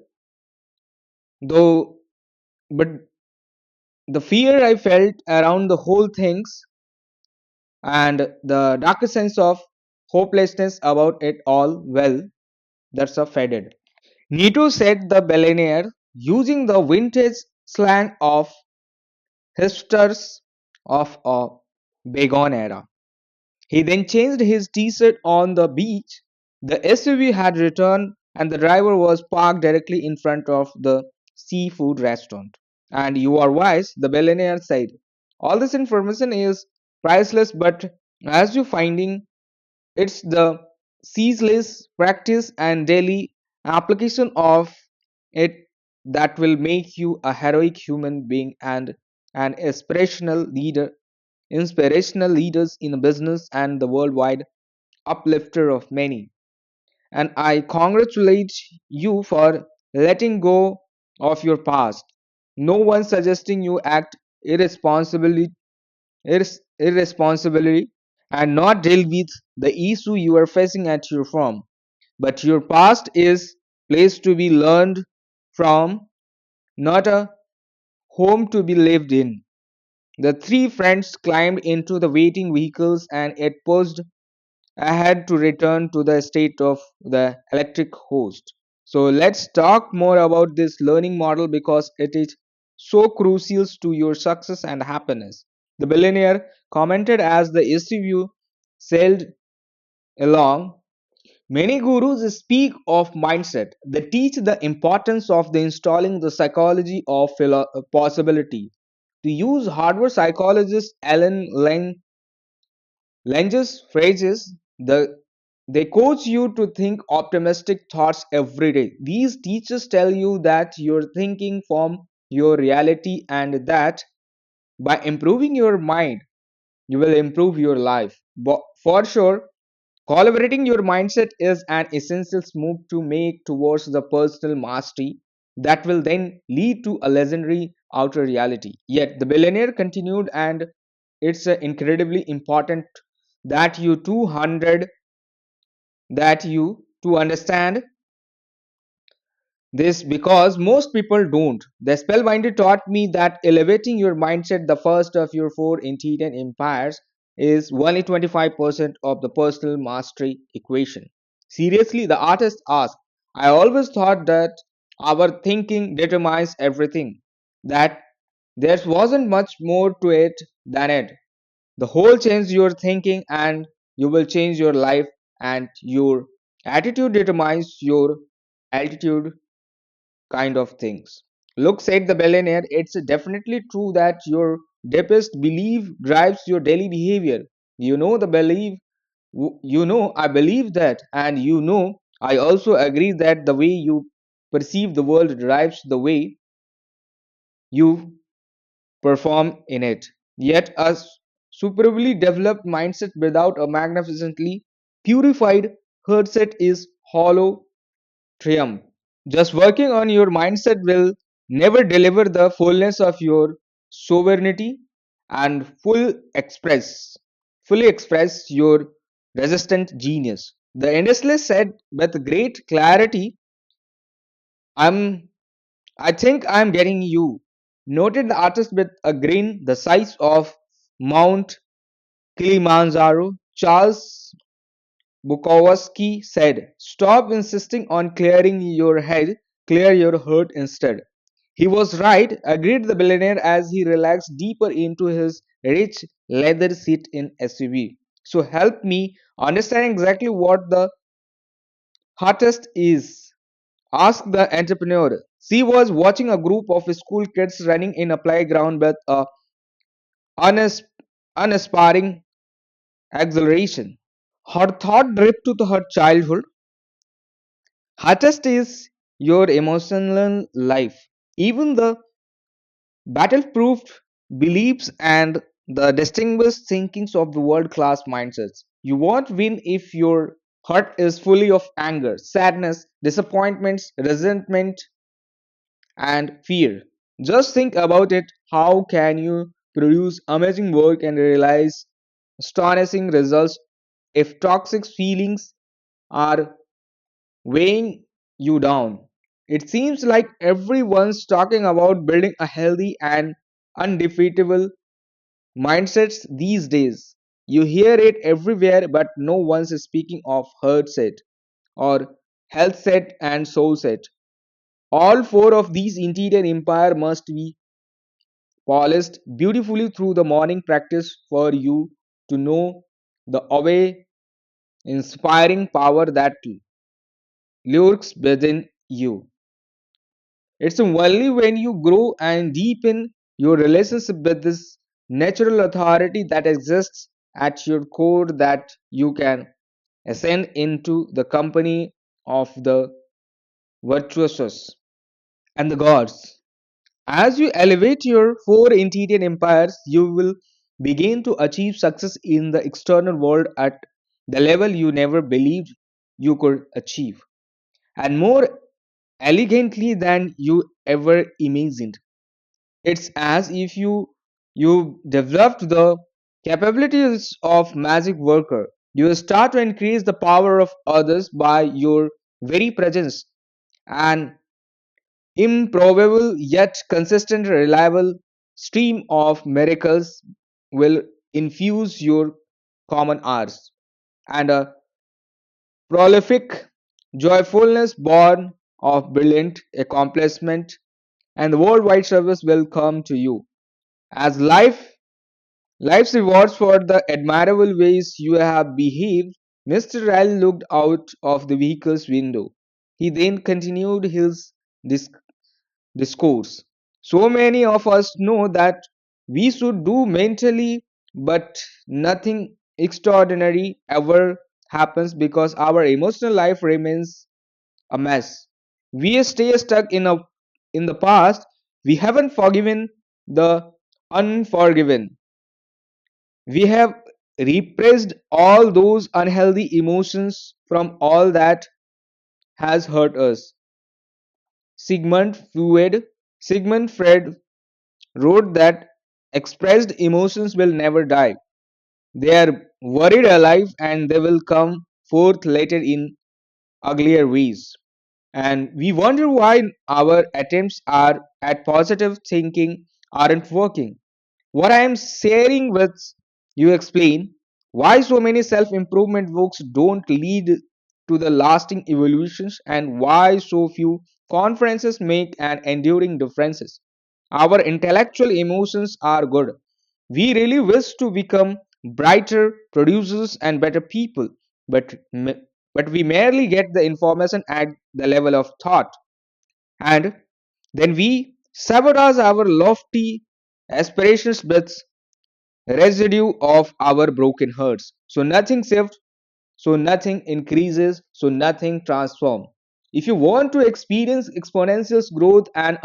though, but the fear I felt around the whole things and the darker sense of hopelessness about it all, well, that's a faded. Nito said the billionaire, using the vintage slang of hipsters of a bygone era. He then changed his t-shirt on the beach. The SUV had returned and the driver was parked directly in front of the seafood restaurant. And you are wise, the billionaire said. All this information is priceless, but as you finding, it's the ceaseless practice and daily application of it that will make you a heroic human being and an inspirational leader inspirational leaders in business and the worldwide uplifter of many. And I congratulate you for letting go of your past. No one suggesting you act irresponsibly, irresponsibly and not deal with the issue you are facing at your firm. But your past is place to be learned from, not a home to be lived in. The three friends climbed into the waiting vehicles and it pushed ahead to return to the state of the electric host. So let's talk more about this learning model because it is so crucial to your success and happiness. The billionaire commented as the SUV sailed along. Many gurus speak of mindset. They teach the importance of the installing the psychology of possibility. To use Harvard psychologist Alan Lange's phrases, they coach you to think optimistic thoughts every day. These teachers tell you that your thinking form your reality and that by improving your mind, you will improve your life. But for sure, collaborating your mindset is an essential move to make towards the personal mastery that will then lead to a legendary outer reality. Yet the billionaire continued, and it's incredibly important that you 200 that you to understand this because most people don't. The Spellbinder taught me that elevating your mindset, the first of your four interior empires, is only 25% of the personal mastery equation. Seriously, the artist asked, I always thought that our thinking determines everything, that there wasn't much more to it than it. The whole change your thinking and you will change your life, and your attitude determines your altitude kind of things. Look, said the billionaire, it's definitely true that your deepest belief drives your daily behavior. You know, the belief, I believe that, and I also agree that the way you perceive the world drives the way you perform in it. Yet, a superbly developed mindset without a magnificently purified heart set is hollow triumph. Just working on your mindset will never deliver the fullness of your sovereignty and fully express your resistant genius. The industrialist said with great clarity, I'm I think I'm getting you. Noted the artist with a grin the size of Mount Kilimanjaro. Charles Bukowski said, stop insisting on clearing your head, clear your heart instead. He was right, agreed the billionaire as he relaxed deeper into his rich leather seat in SUV. So help me understand exactly what the hottest is, asked the entrepreneur. She was watching a group of school kids running in a playground with a unas- unaspiring exhilaration. Her thought drifted to her childhood. Hottest is your emotional life. Even the battle-proofed beliefs and the distinguished thinkings of the world-class mindsets. You won't win if your heart is fully of anger, sadness, disappointments, resentment, and fear. Just think about it. How can you produce amazing work and realize astonishing results if toxic feelings are weighing you down? It seems like everyone's talking about building a healthy and undefeatable mindsets these days. You hear it everywhere, but no one's speaking of heart set or health set and soul set. All four of these interior empire must be polished beautifully through the morning practice for you to know the away inspiring power that lurks within you. It's only when you grow and deepen your relationship with this natural authority that exists at your core that you can ascend into the company of the virtuosos and the gods. As you elevate your four interior empires, you will begin to achieve success in the external world at the level you never believed you could achieve, and more elegantly than you ever imagined. It's as if you developed the capabilities of magic worker. You start to increase the power of others by your very presence, and improbable yet consistent reliable stream of miracles will infuse your common hours, and a prolific joyfulness born of brilliant accomplishment and the worldwide service will come to you as life's rewards for the admirable ways you have behaved. Mr. Ryle looked out of the vehicle's window. He then continued his dis- discourse. So many of us know that we should do mentally, but nothing extraordinary ever happens because our emotional life remains a mess. We stay stuck in the past. We haven't forgiven the unforgiven. We have repressed all those unhealthy emotions from all that has hurt us. Sigmund Freud, Sigmund Freud wrote that expressed emotions will never die. They are worried alive and they will come forth later in uglier ways. And we wonder why our attempts are at positive thinking aren't working. What I am sharing with you explain why so many self-improvement books don't lead to the lasting evolutions and why so few conferences make an enduring differences. Our intellectual emotions are good. We really wish to become brighter producers and better people, but but we merely get the information at the level of thought, and then we sabotage our lofty aspirations with residue of our broken hearts. So nothing shifts, so nothing increases, so nothing transforms. If you want to experience exponential growth and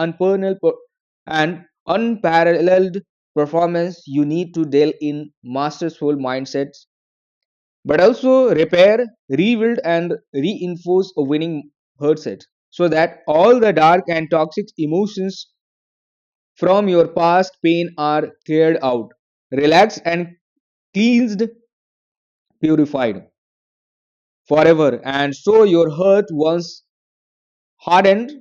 and unparalleled performance, you need to deal in masterful mindsets, but also repair, rebuild, and reinforce a winning headset so that all the dark and toxic emotions from your past pain are cleared out, relaxed, and cleansed, purified forever. And so your heart, once hardened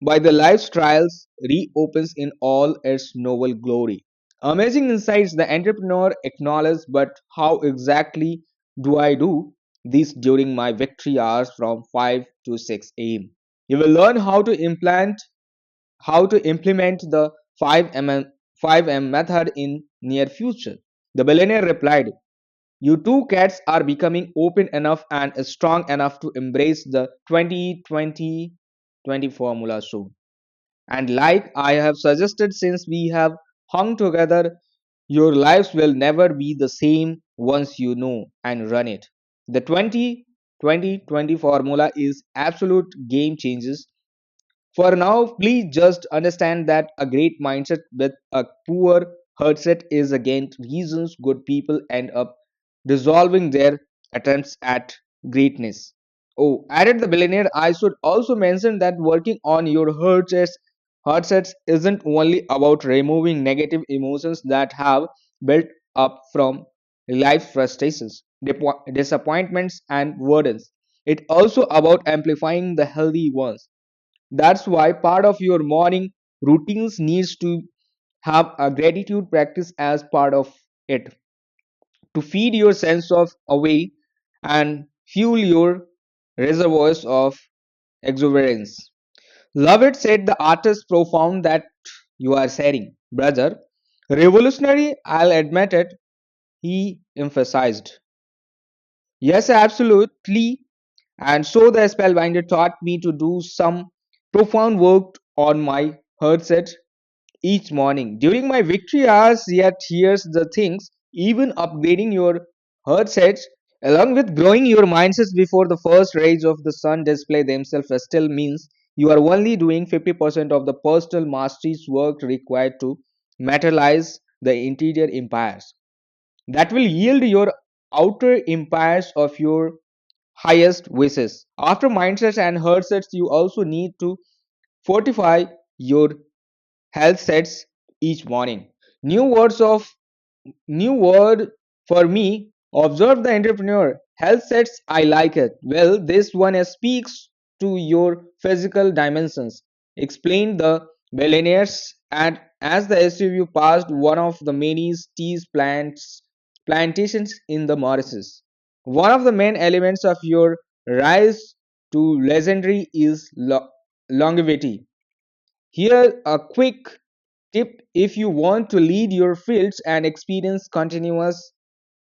by the life's trials, reopens in all its noble glory. Amazing insights the entrepreneur acknowledges, but how exactly do I do this during my victory hours from 5 to 6 a.m.? You will learn how to implement the 5M method in near future. The billionaire replied, you two cats are becoming open enough and strong enough to embrace the 2020 formula soon. And like I have suggested since we have hung together, your lives will never be the same once you know and run it. The 2020 formula is absolute game changes. For now, please just understand that a great mindset with a poor headset is again reasons good people end up dissolving their attempts at greatness. Oh, added the billionaire, I should also mention that working on your headsets isn't only about removing negative emotions that have built up from life frustrations, disappointments, and burdens. It's also about amplifying the healthy ones. That's why part of your morning routines needs to have a gratitude practice as part of it to feed your sense of away and fuel your reservoirs of exuberance. Love it, said the artist, profound that you are sharing. Brother, revolutionary, I'll admit it, he emphasized. Yes, absolutely. And so the spellbinder taught me to do some profound work on my headset each morning. During my victory hours, yet here's the things, even upgrading your headsets along with growing your mindsets before the first rays of the sun display themselves still means you are only doing 50% of the personal mastery's work required to materialize the interior empires. that will yield your outer empires of your highest wishes. After mindsets and heart sets, you also need to fortify your health sets each morning. New words of New word for me. Observe the entrepreneur. Health sets, I like it. Well, this one speaks to your physical dimensions. Explain the billionaires and as the SUV passed one of the many plantations in the Mauritius. One of the main elements of your rise to legendary is longevity. Here, a quick tip if you want to lead your fields and experience continuous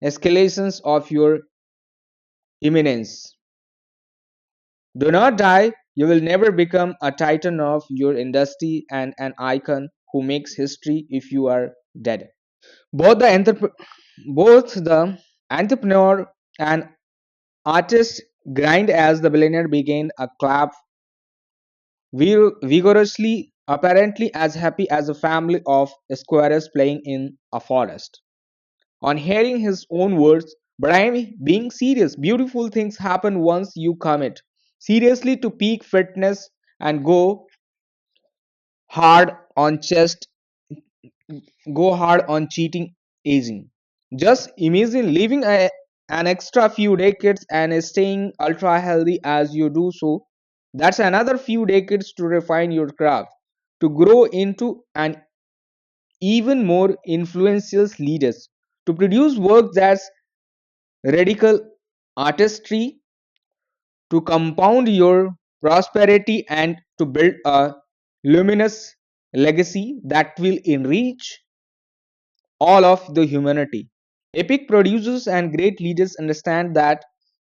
escalations of your imminence. Do not die, you will never become a titan of your industry and an icon who makes history if you are dead. Both the, both the entrepreneur and artist grind as the billionaire began a clap vigorously, apparently as happy as a family of squares playing in a forest. On hearing his own words, but I am being serious. Beautiful things happen once you commit seriously to peak fitness and hard on chest, go hard on cheating aging. Just imagine living an extra few decades and staying ultra healthy as you do so. That's another few decades to refine your craft, to grow into an even more influential leaders, to produce work that's radical artistry, to compound your prosperity and to build a luminous legacy that will enrich all of the humanity. Epic producers and great leaders understand that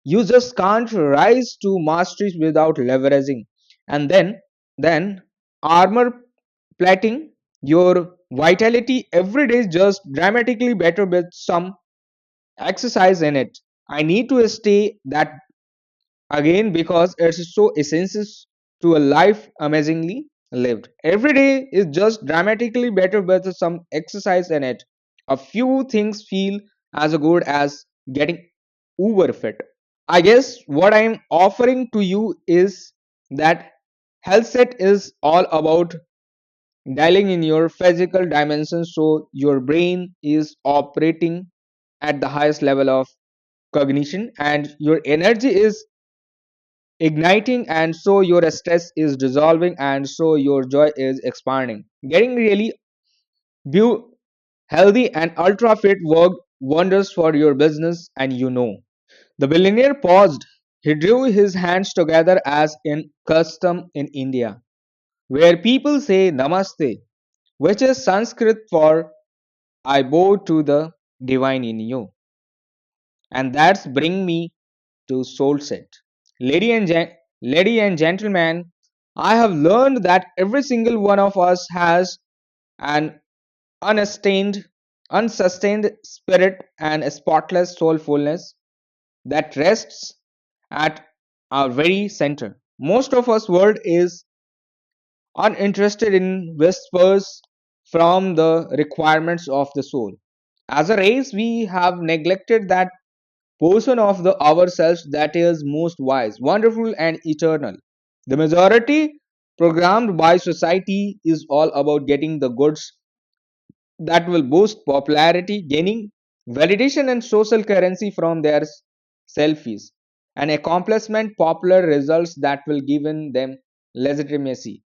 you just can't rise to mastery without leveraging and then armor plating your vitality every day is just dramatically better with some exercise in it. I need to stay that again because it's so essential to a life amazingly lived. Every day is just dramatically better with some exercise in it. A few things feel as good as getting uber fit. I guess what I'm offering to you is that health set is all about dialing in your physical dimensions so your brain is operating at the highest level of cognition and your energy is igniting and so your stress is dissolving and so your joy is expanding. Getting really beau- healthy and ultra fit worked wonders for your business and you know. The billionaire paused. He drew his hands together as in custom in India, where people say namaste, which is Sanskrit for I bow to the divine in you. And that's bring me to soul set. Lady and, lady and gentlemen, I have learned that every single one of us has an unsustained, unsustained spirit and a spotless soulfulness that rests at our very center. Most of us world is uninterested in whispers from the requirements of the soul. As a race, we have neglected that portion of the ourselves that is most wise, wonderful, and eternal. The majority programmed by society is all about getting the goods that will boost popularity, gaining validation and social currency from their selfies, and accomplishment popular results that will give them legitimacy.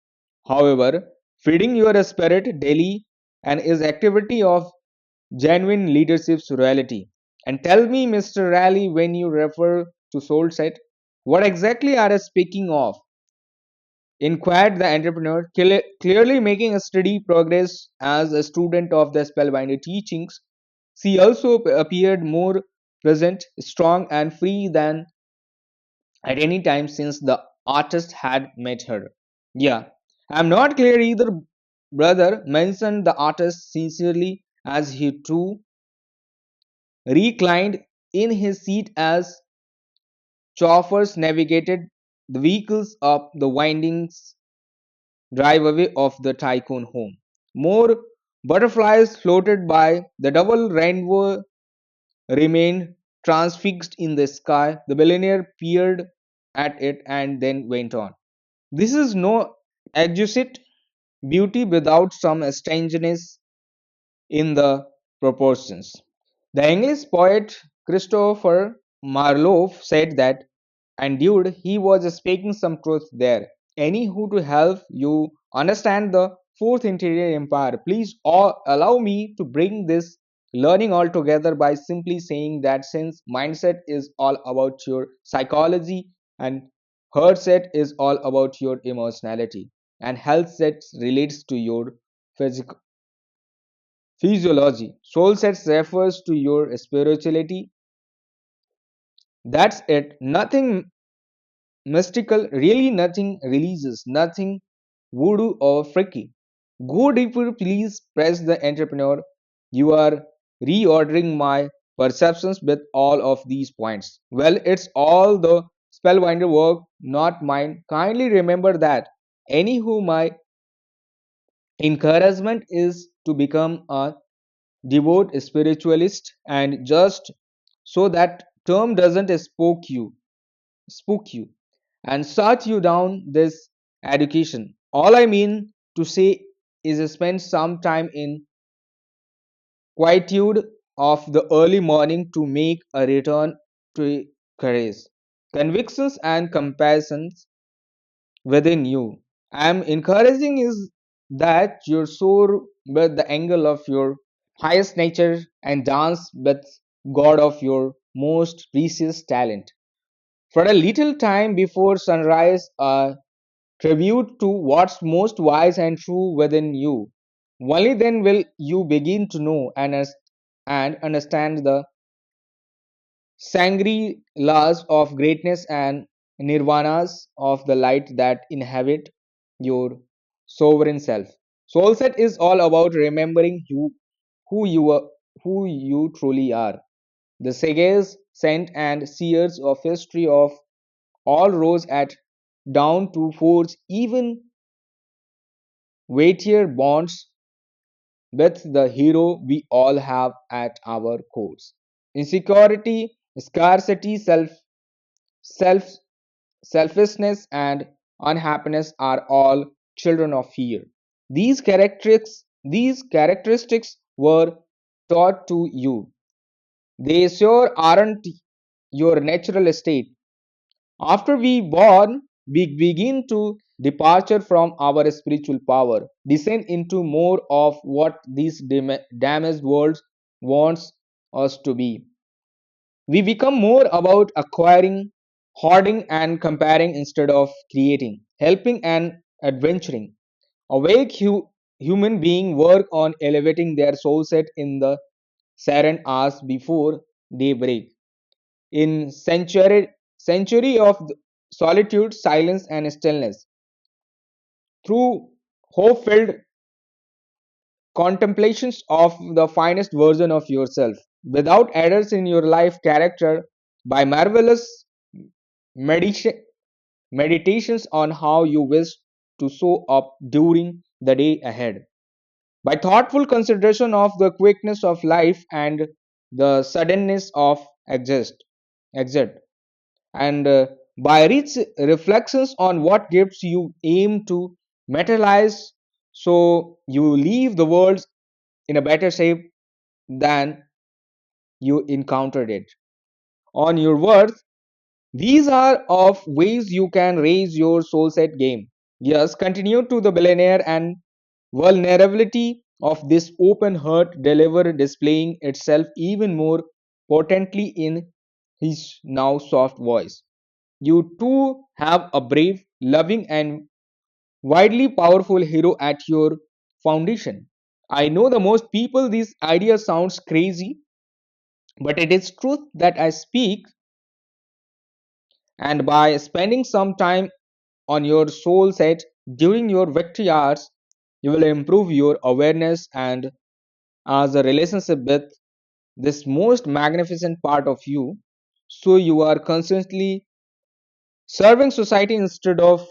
However, feeding your spirit daily and is activity of genuine leadership's reality. And tell me, Mr. Raleigh, when you refer to soul set, what exactly are you speaking of? Inquired the entrepreneur, clearly making a steady progress as a student of the spellbinder teachings. She also appeared more present, strong, and free than at any time since the artist had met her. Yeah, I'm not clear either, brother, mentioned the artist sincerely as he too reclined in his seat as chauffeurs navigated the vehicles up the winding driveway of the tycoon home. More butterflies floated by, the double rainbow remained transfixed in the sky. The billionaire peered at it and then went on. This is no exquisite beauty without some strangeness in the proportions. The English poet Christopher Marlowe said that, and dude, he was speaking some truth there. Anywho, to help you understand the fourth interior empire, please allow me to bring this learning all together by simply saying that since mindset is all about your psychology and heart set is all about your emotionality and health set relates to your physical physiology. Soul sets refers to your spirituality. That's it. Nothing mystical, really nothing religious, nothing voodoo or freaky. Go deeper, please, press the entrepreneur. You are reordering my perceptions with all of these points. Well, it's all the spellbinder work, not mine. Kindly remember that. Anywho, my encouragement is to become a devout spiritualist and just so that term doesn't spook you and shut you down this education. All I mean to say is spend some time in quietude of the early morning to make a return to courage, convictions and compassions within you. I'm encouraging is that you soar with the angle of your highest nature and dance with God of your most precious talent. For a little time before sunrise, a tribute to what's most wise and true within you. Only then will you begin to know and understand the Sangri laws of greatness and nirvanas of the light that inhabit your sovereign self. Soulset is all about remembering who you are, who you truly are. The sages, saints, and seers of history of all rose at dawn to forge even weightier bonds with the hero we all have at our cores. Insecurity, scarcity, self selfishness and unhappiness are all children of fear. These characteristics were taught to you. They sure aren't your natural state. After we born, we begin to departure from our spiritual power, descend into more of what this damaged world wants us to be. We become more about acquiring, hoarding, and comparing instead of creating, helping, and adventuring. Awake human being work on elevating their soul set in the serene hours before daybreak. In century of solitude, silence, and stillness, through hope-filled contemplations of the finest version of yourself, without errors in your life character, by marvelous medita- meditations on how you wish to show up during the day ahead, by thoughtful consideration of the quickness of life and the suddenness of exit, and by rich reflections on what gifts you aim to materialize so you leave the world in a better shape than you encountered it. On your worth, these are of ways you can raise your soul set game. Yes, continue to the billionaire and vulnerability of this open heart deliver displaying itself even more potently in his now soft voice. You too have a brave, loving, and widely powerful hero at your foundation. I know the most people this idea sounds crazy, but it is truth that I speak, and by spending some time on your soul set during your victory hours, you will improve your awareness and as a relationship with this most magnificent part of you. So you are constantly serving society instead of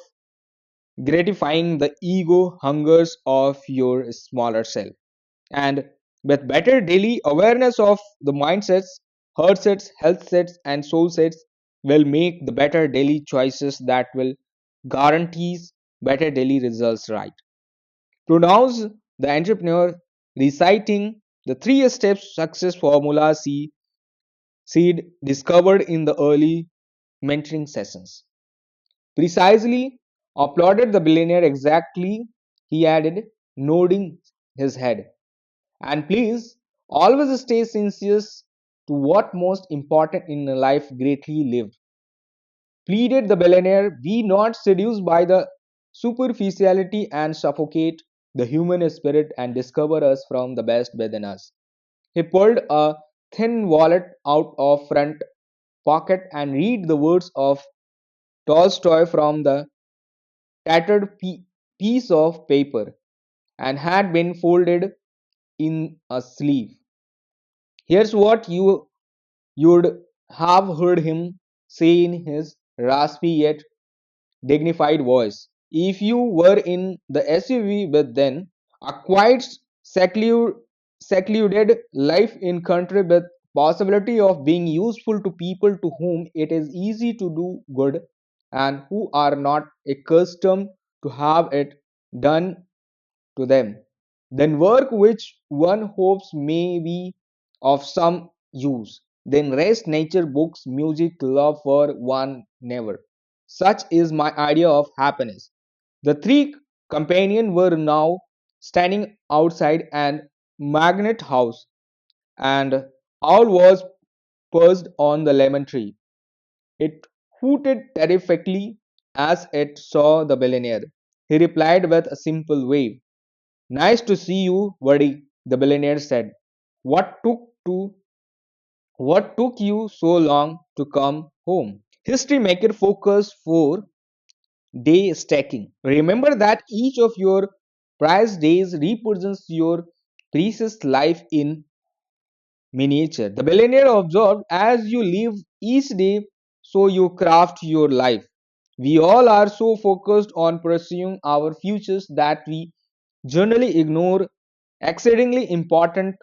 gratifying the ego hungers of your smaller self. And with better daily awareness of the mindsets, heart sets, health sets, and soul sets will make the better daily choices that will guarantees better daily results, right? Pronounce the entrepreneur reciting the three steps success formula seed discovered in the early mentoring sessions. Precisely applauded the billionaire exactly, he added, nodding his head. And please always stay sincere to what most important in a life greatly lived. Pleaded the billionaire, be not seduced by the superficiality and suffocate the human spirit and discover us from the best within us. He pulled a thin wallet out of front pocket and read the words of Tolstoy from the tattered piece of paper and had been folded in a sleeve. Here's what you'd have heard him say in his raspy yet dignified voice. If you were in the SUV with then a quiet, secluded life in country with possibility of being useful to people to whom it is easy to do good and who are not accustomed to have it done to them, then work which one hopes may be of some use, then rest, nature, books, music, love for one never. Such is my idea of happiness. The three companions were now standing outside an magnet house, and owl was perched on the lemon tree. It hooted terrifically as it saw the billionaire. He replied with a simple wave. Nice to see you, Buddy, the billionaire said. What took to what took you so long to come home? History maker focus for day stacking. Remember that each of your prize days represents your precious life in miniature. The billionaire observed as you live each day, so you craft your life. We all are so focused on pursuing our futures that we generally ignore exceedingly important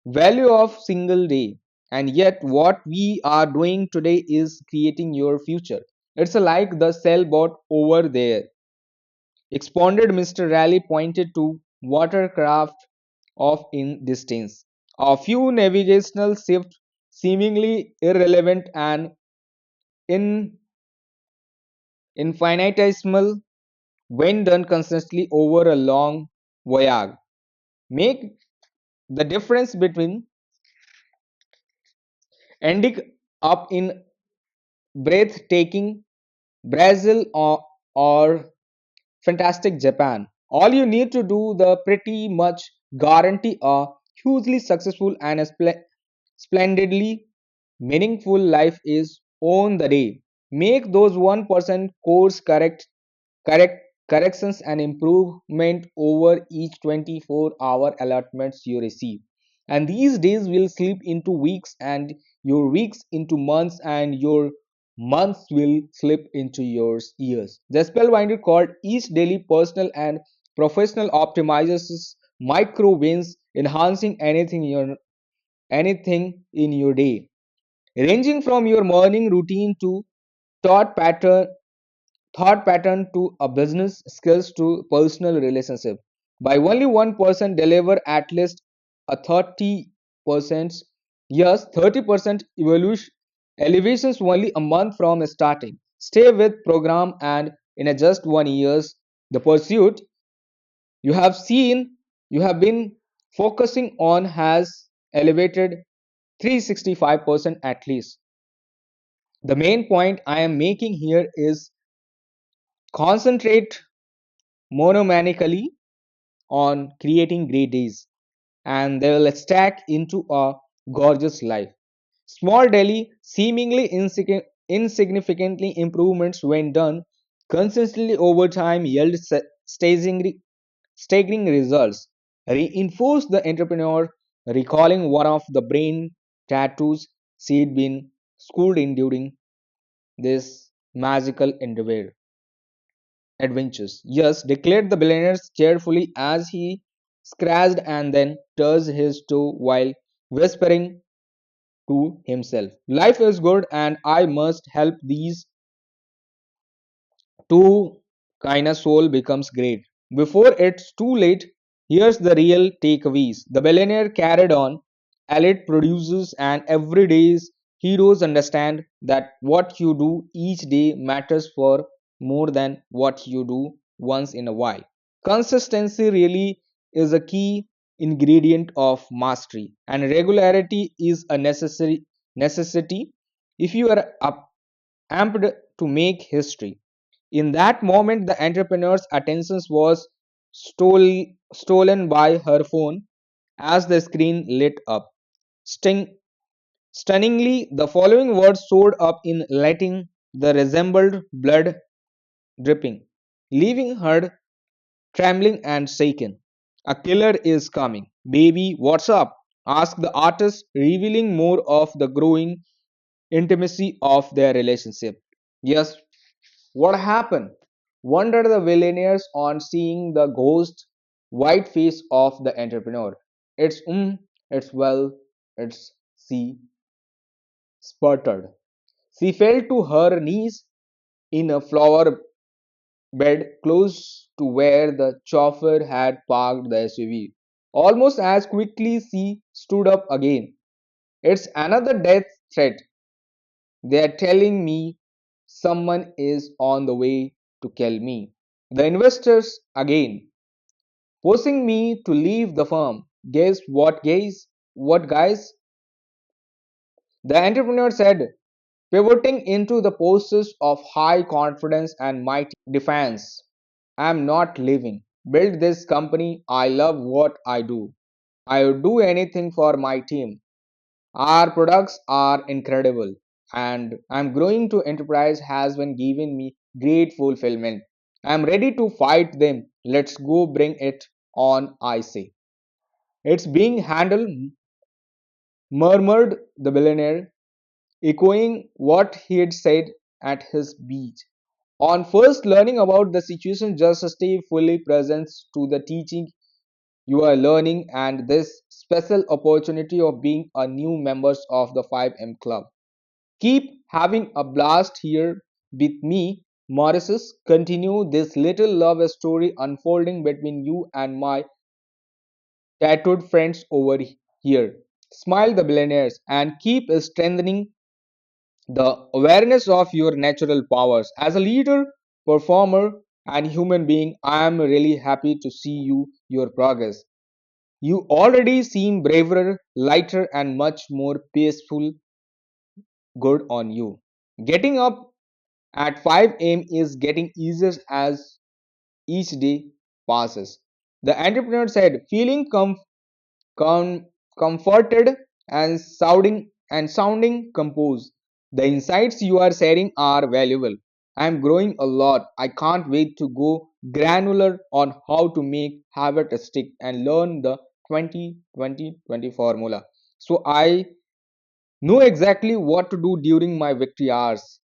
value of single day, and yet what we are doing today is creating your future. It's like the sailboat over there, expounded. Mr. Raleigh pointed to watercraft off in distance, a few navigational shifts seemingly irrelevant and in infinitesimal when done consistently over a long voyage make the difference between ending up in breathtaking Brazil or fantastic Japan. All you need to do the pretty much guarantee a hugely successful and a splendidly meaningful life is own the day. Make those 1% course correct corrections and improvement over each 24-hour allotments you receive. And these days will slip into weeks, and your weeks into months, and your months will slip into your years. The spellbinder called each daily personal and professional optimizes micro wins, enhancing anything in your day, ranging from your morning routine to thought pattern thought pattern to a business skills to personal relationship. By only 1% deliver at least a 30%, yes, 30% evolution elevations only a month from starting. Stay with program, and in a just 1 years the pursuit you have seen you have been focusing on has elevated 365% at least. The main point I am making here is concentrate monomaniacally on creating great days, and they will stack into a gorgeous life. Small daily, seemingly insignificantly improvements when done consistently over time yield staggering results. Reinforce the entrepreneur, recalling one of the brain tattoos she'd been schooled in during this magical adventures. Yes, declared the billionaire cheerfully as he scratched and then touched his toe while whispering, to himself. Life is good and I must help these two kind of soul becomes great. Before it's too late, here's the real takeaways. The billionaire carried on, elite produces, and everyday's heroes understand that what you do each day matters for more than what you do once in a while. Consistency really is a key ingredient of mastery, and regularity is a necessity if you are amped to make history. In that moment, the entrepreneur's attention was stolen by her phone as the screen lit up. Sting- Stunningly, the following words showed up in letting the resembled blood dripping, leaving her trembling and shaken. A killer is coming. Baby, what's up? Asked the artist, revealing more of the growing intimacy of their relationship. Yes, what happened? Wondered the billionaires on seeing the ghost white face of the entrepreneur. It's well, it's she sputtered. She fell to her knees in a flower bed close to where the chauffeur had parked the SUV. Almost as quickly she stood up again. It's another death threat. They're telling me someone is on the way to kill me. The investors again, forcing me to leave the firm. Guess what, guys? What, guys? The entrepreneur said, pivoting into the poses of high confidence and mighty defiance. I'm not leaving. Build this company. I love what I do. I would do anything for my team. Our products are incredible, and I'm growing to enterprise has been giving me great fulfillment. I'm ready to fight them. Let's go bring it on, I say. It's being handled, murmured the billionaire, echoing what he had said at his beach. On first learning about the situation, just stay fully present to the teaching you are learning and this special opportunity of being a new members of the 5M club. Keep having a blast here with me, Maurices. Continue this little love story unfolding between you and my tattooed friends over here. Smile the billionaires and keep strengthening the awareness of your natural powers. As a leader, performer, and human being, I am really happy to see your progress. You already seem braver, lighter, and much more peaceful. Good on you. Getting up at 5 a.m. is getting easier as each day passes. The entrepreneur said, feeling com- comforted and sounding composed. The insights you are sharing are valuable. I am growing a lot. I can't wait to go granular on how to make habit stick and learn the 20-20-20 formula. So I know exactly what to do during my victory hours.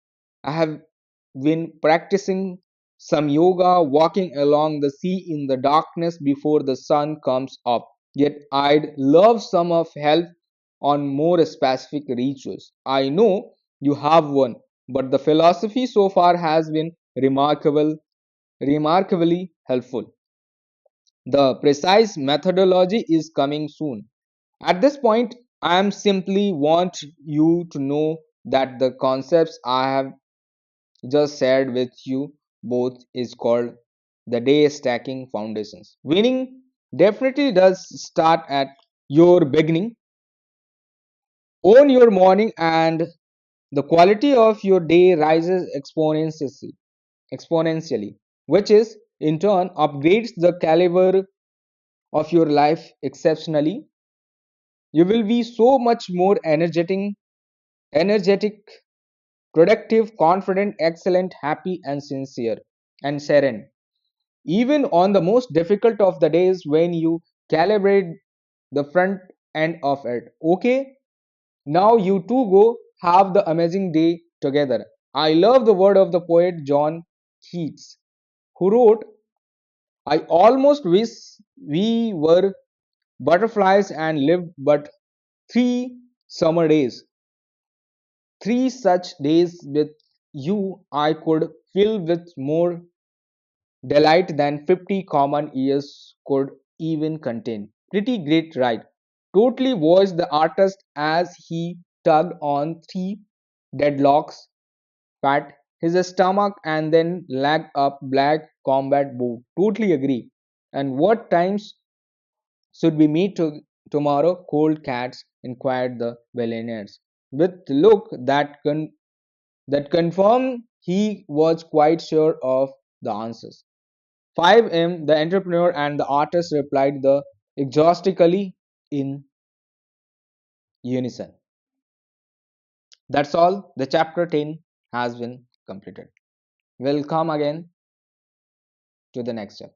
I have been practicing some yoga, walking along the sea in the darkness before the sun comes up. Yet I'd love some of help on more specific rituals. I know you have one, but the philosophy so far has been remarkably helpful. The precise methodology is coming soon. At this point, I am simply want you to know that the concepts I have just shared with you both is called the day stacking foundations. Winning definitely does start at your beginning. Own your morning and the quality of your day rises exponentially, which is in turn upgrades the caliber of your life exceptionally. You will be so much more energetic, productive, confident, excellent, happy, and sincere and serene. Even on the most difficult of the days when you calibrate the front end of it. Okay, now you two go have the amazing day together. I love the word of the poet John Keats, who wrote, I almost wish we were butterflies and lived but 3 summer days. Three such days with you I could fill with more delight than 50 common years could even contain. Pretty great, right? Totally watched the artist as he tugged on three deadlocks, pat his stomach, and then lagged up black combat boot. Totally agree. And what times should we meet tomorrow? Cold cats, inquired the billionaires, with look that confirmed he was quite sure of the answers. 5 m. The entrepreneur and the artist replied the exhaustively in unison. That's all. The chapter 10 has been completed. We'll come again to the next chapter.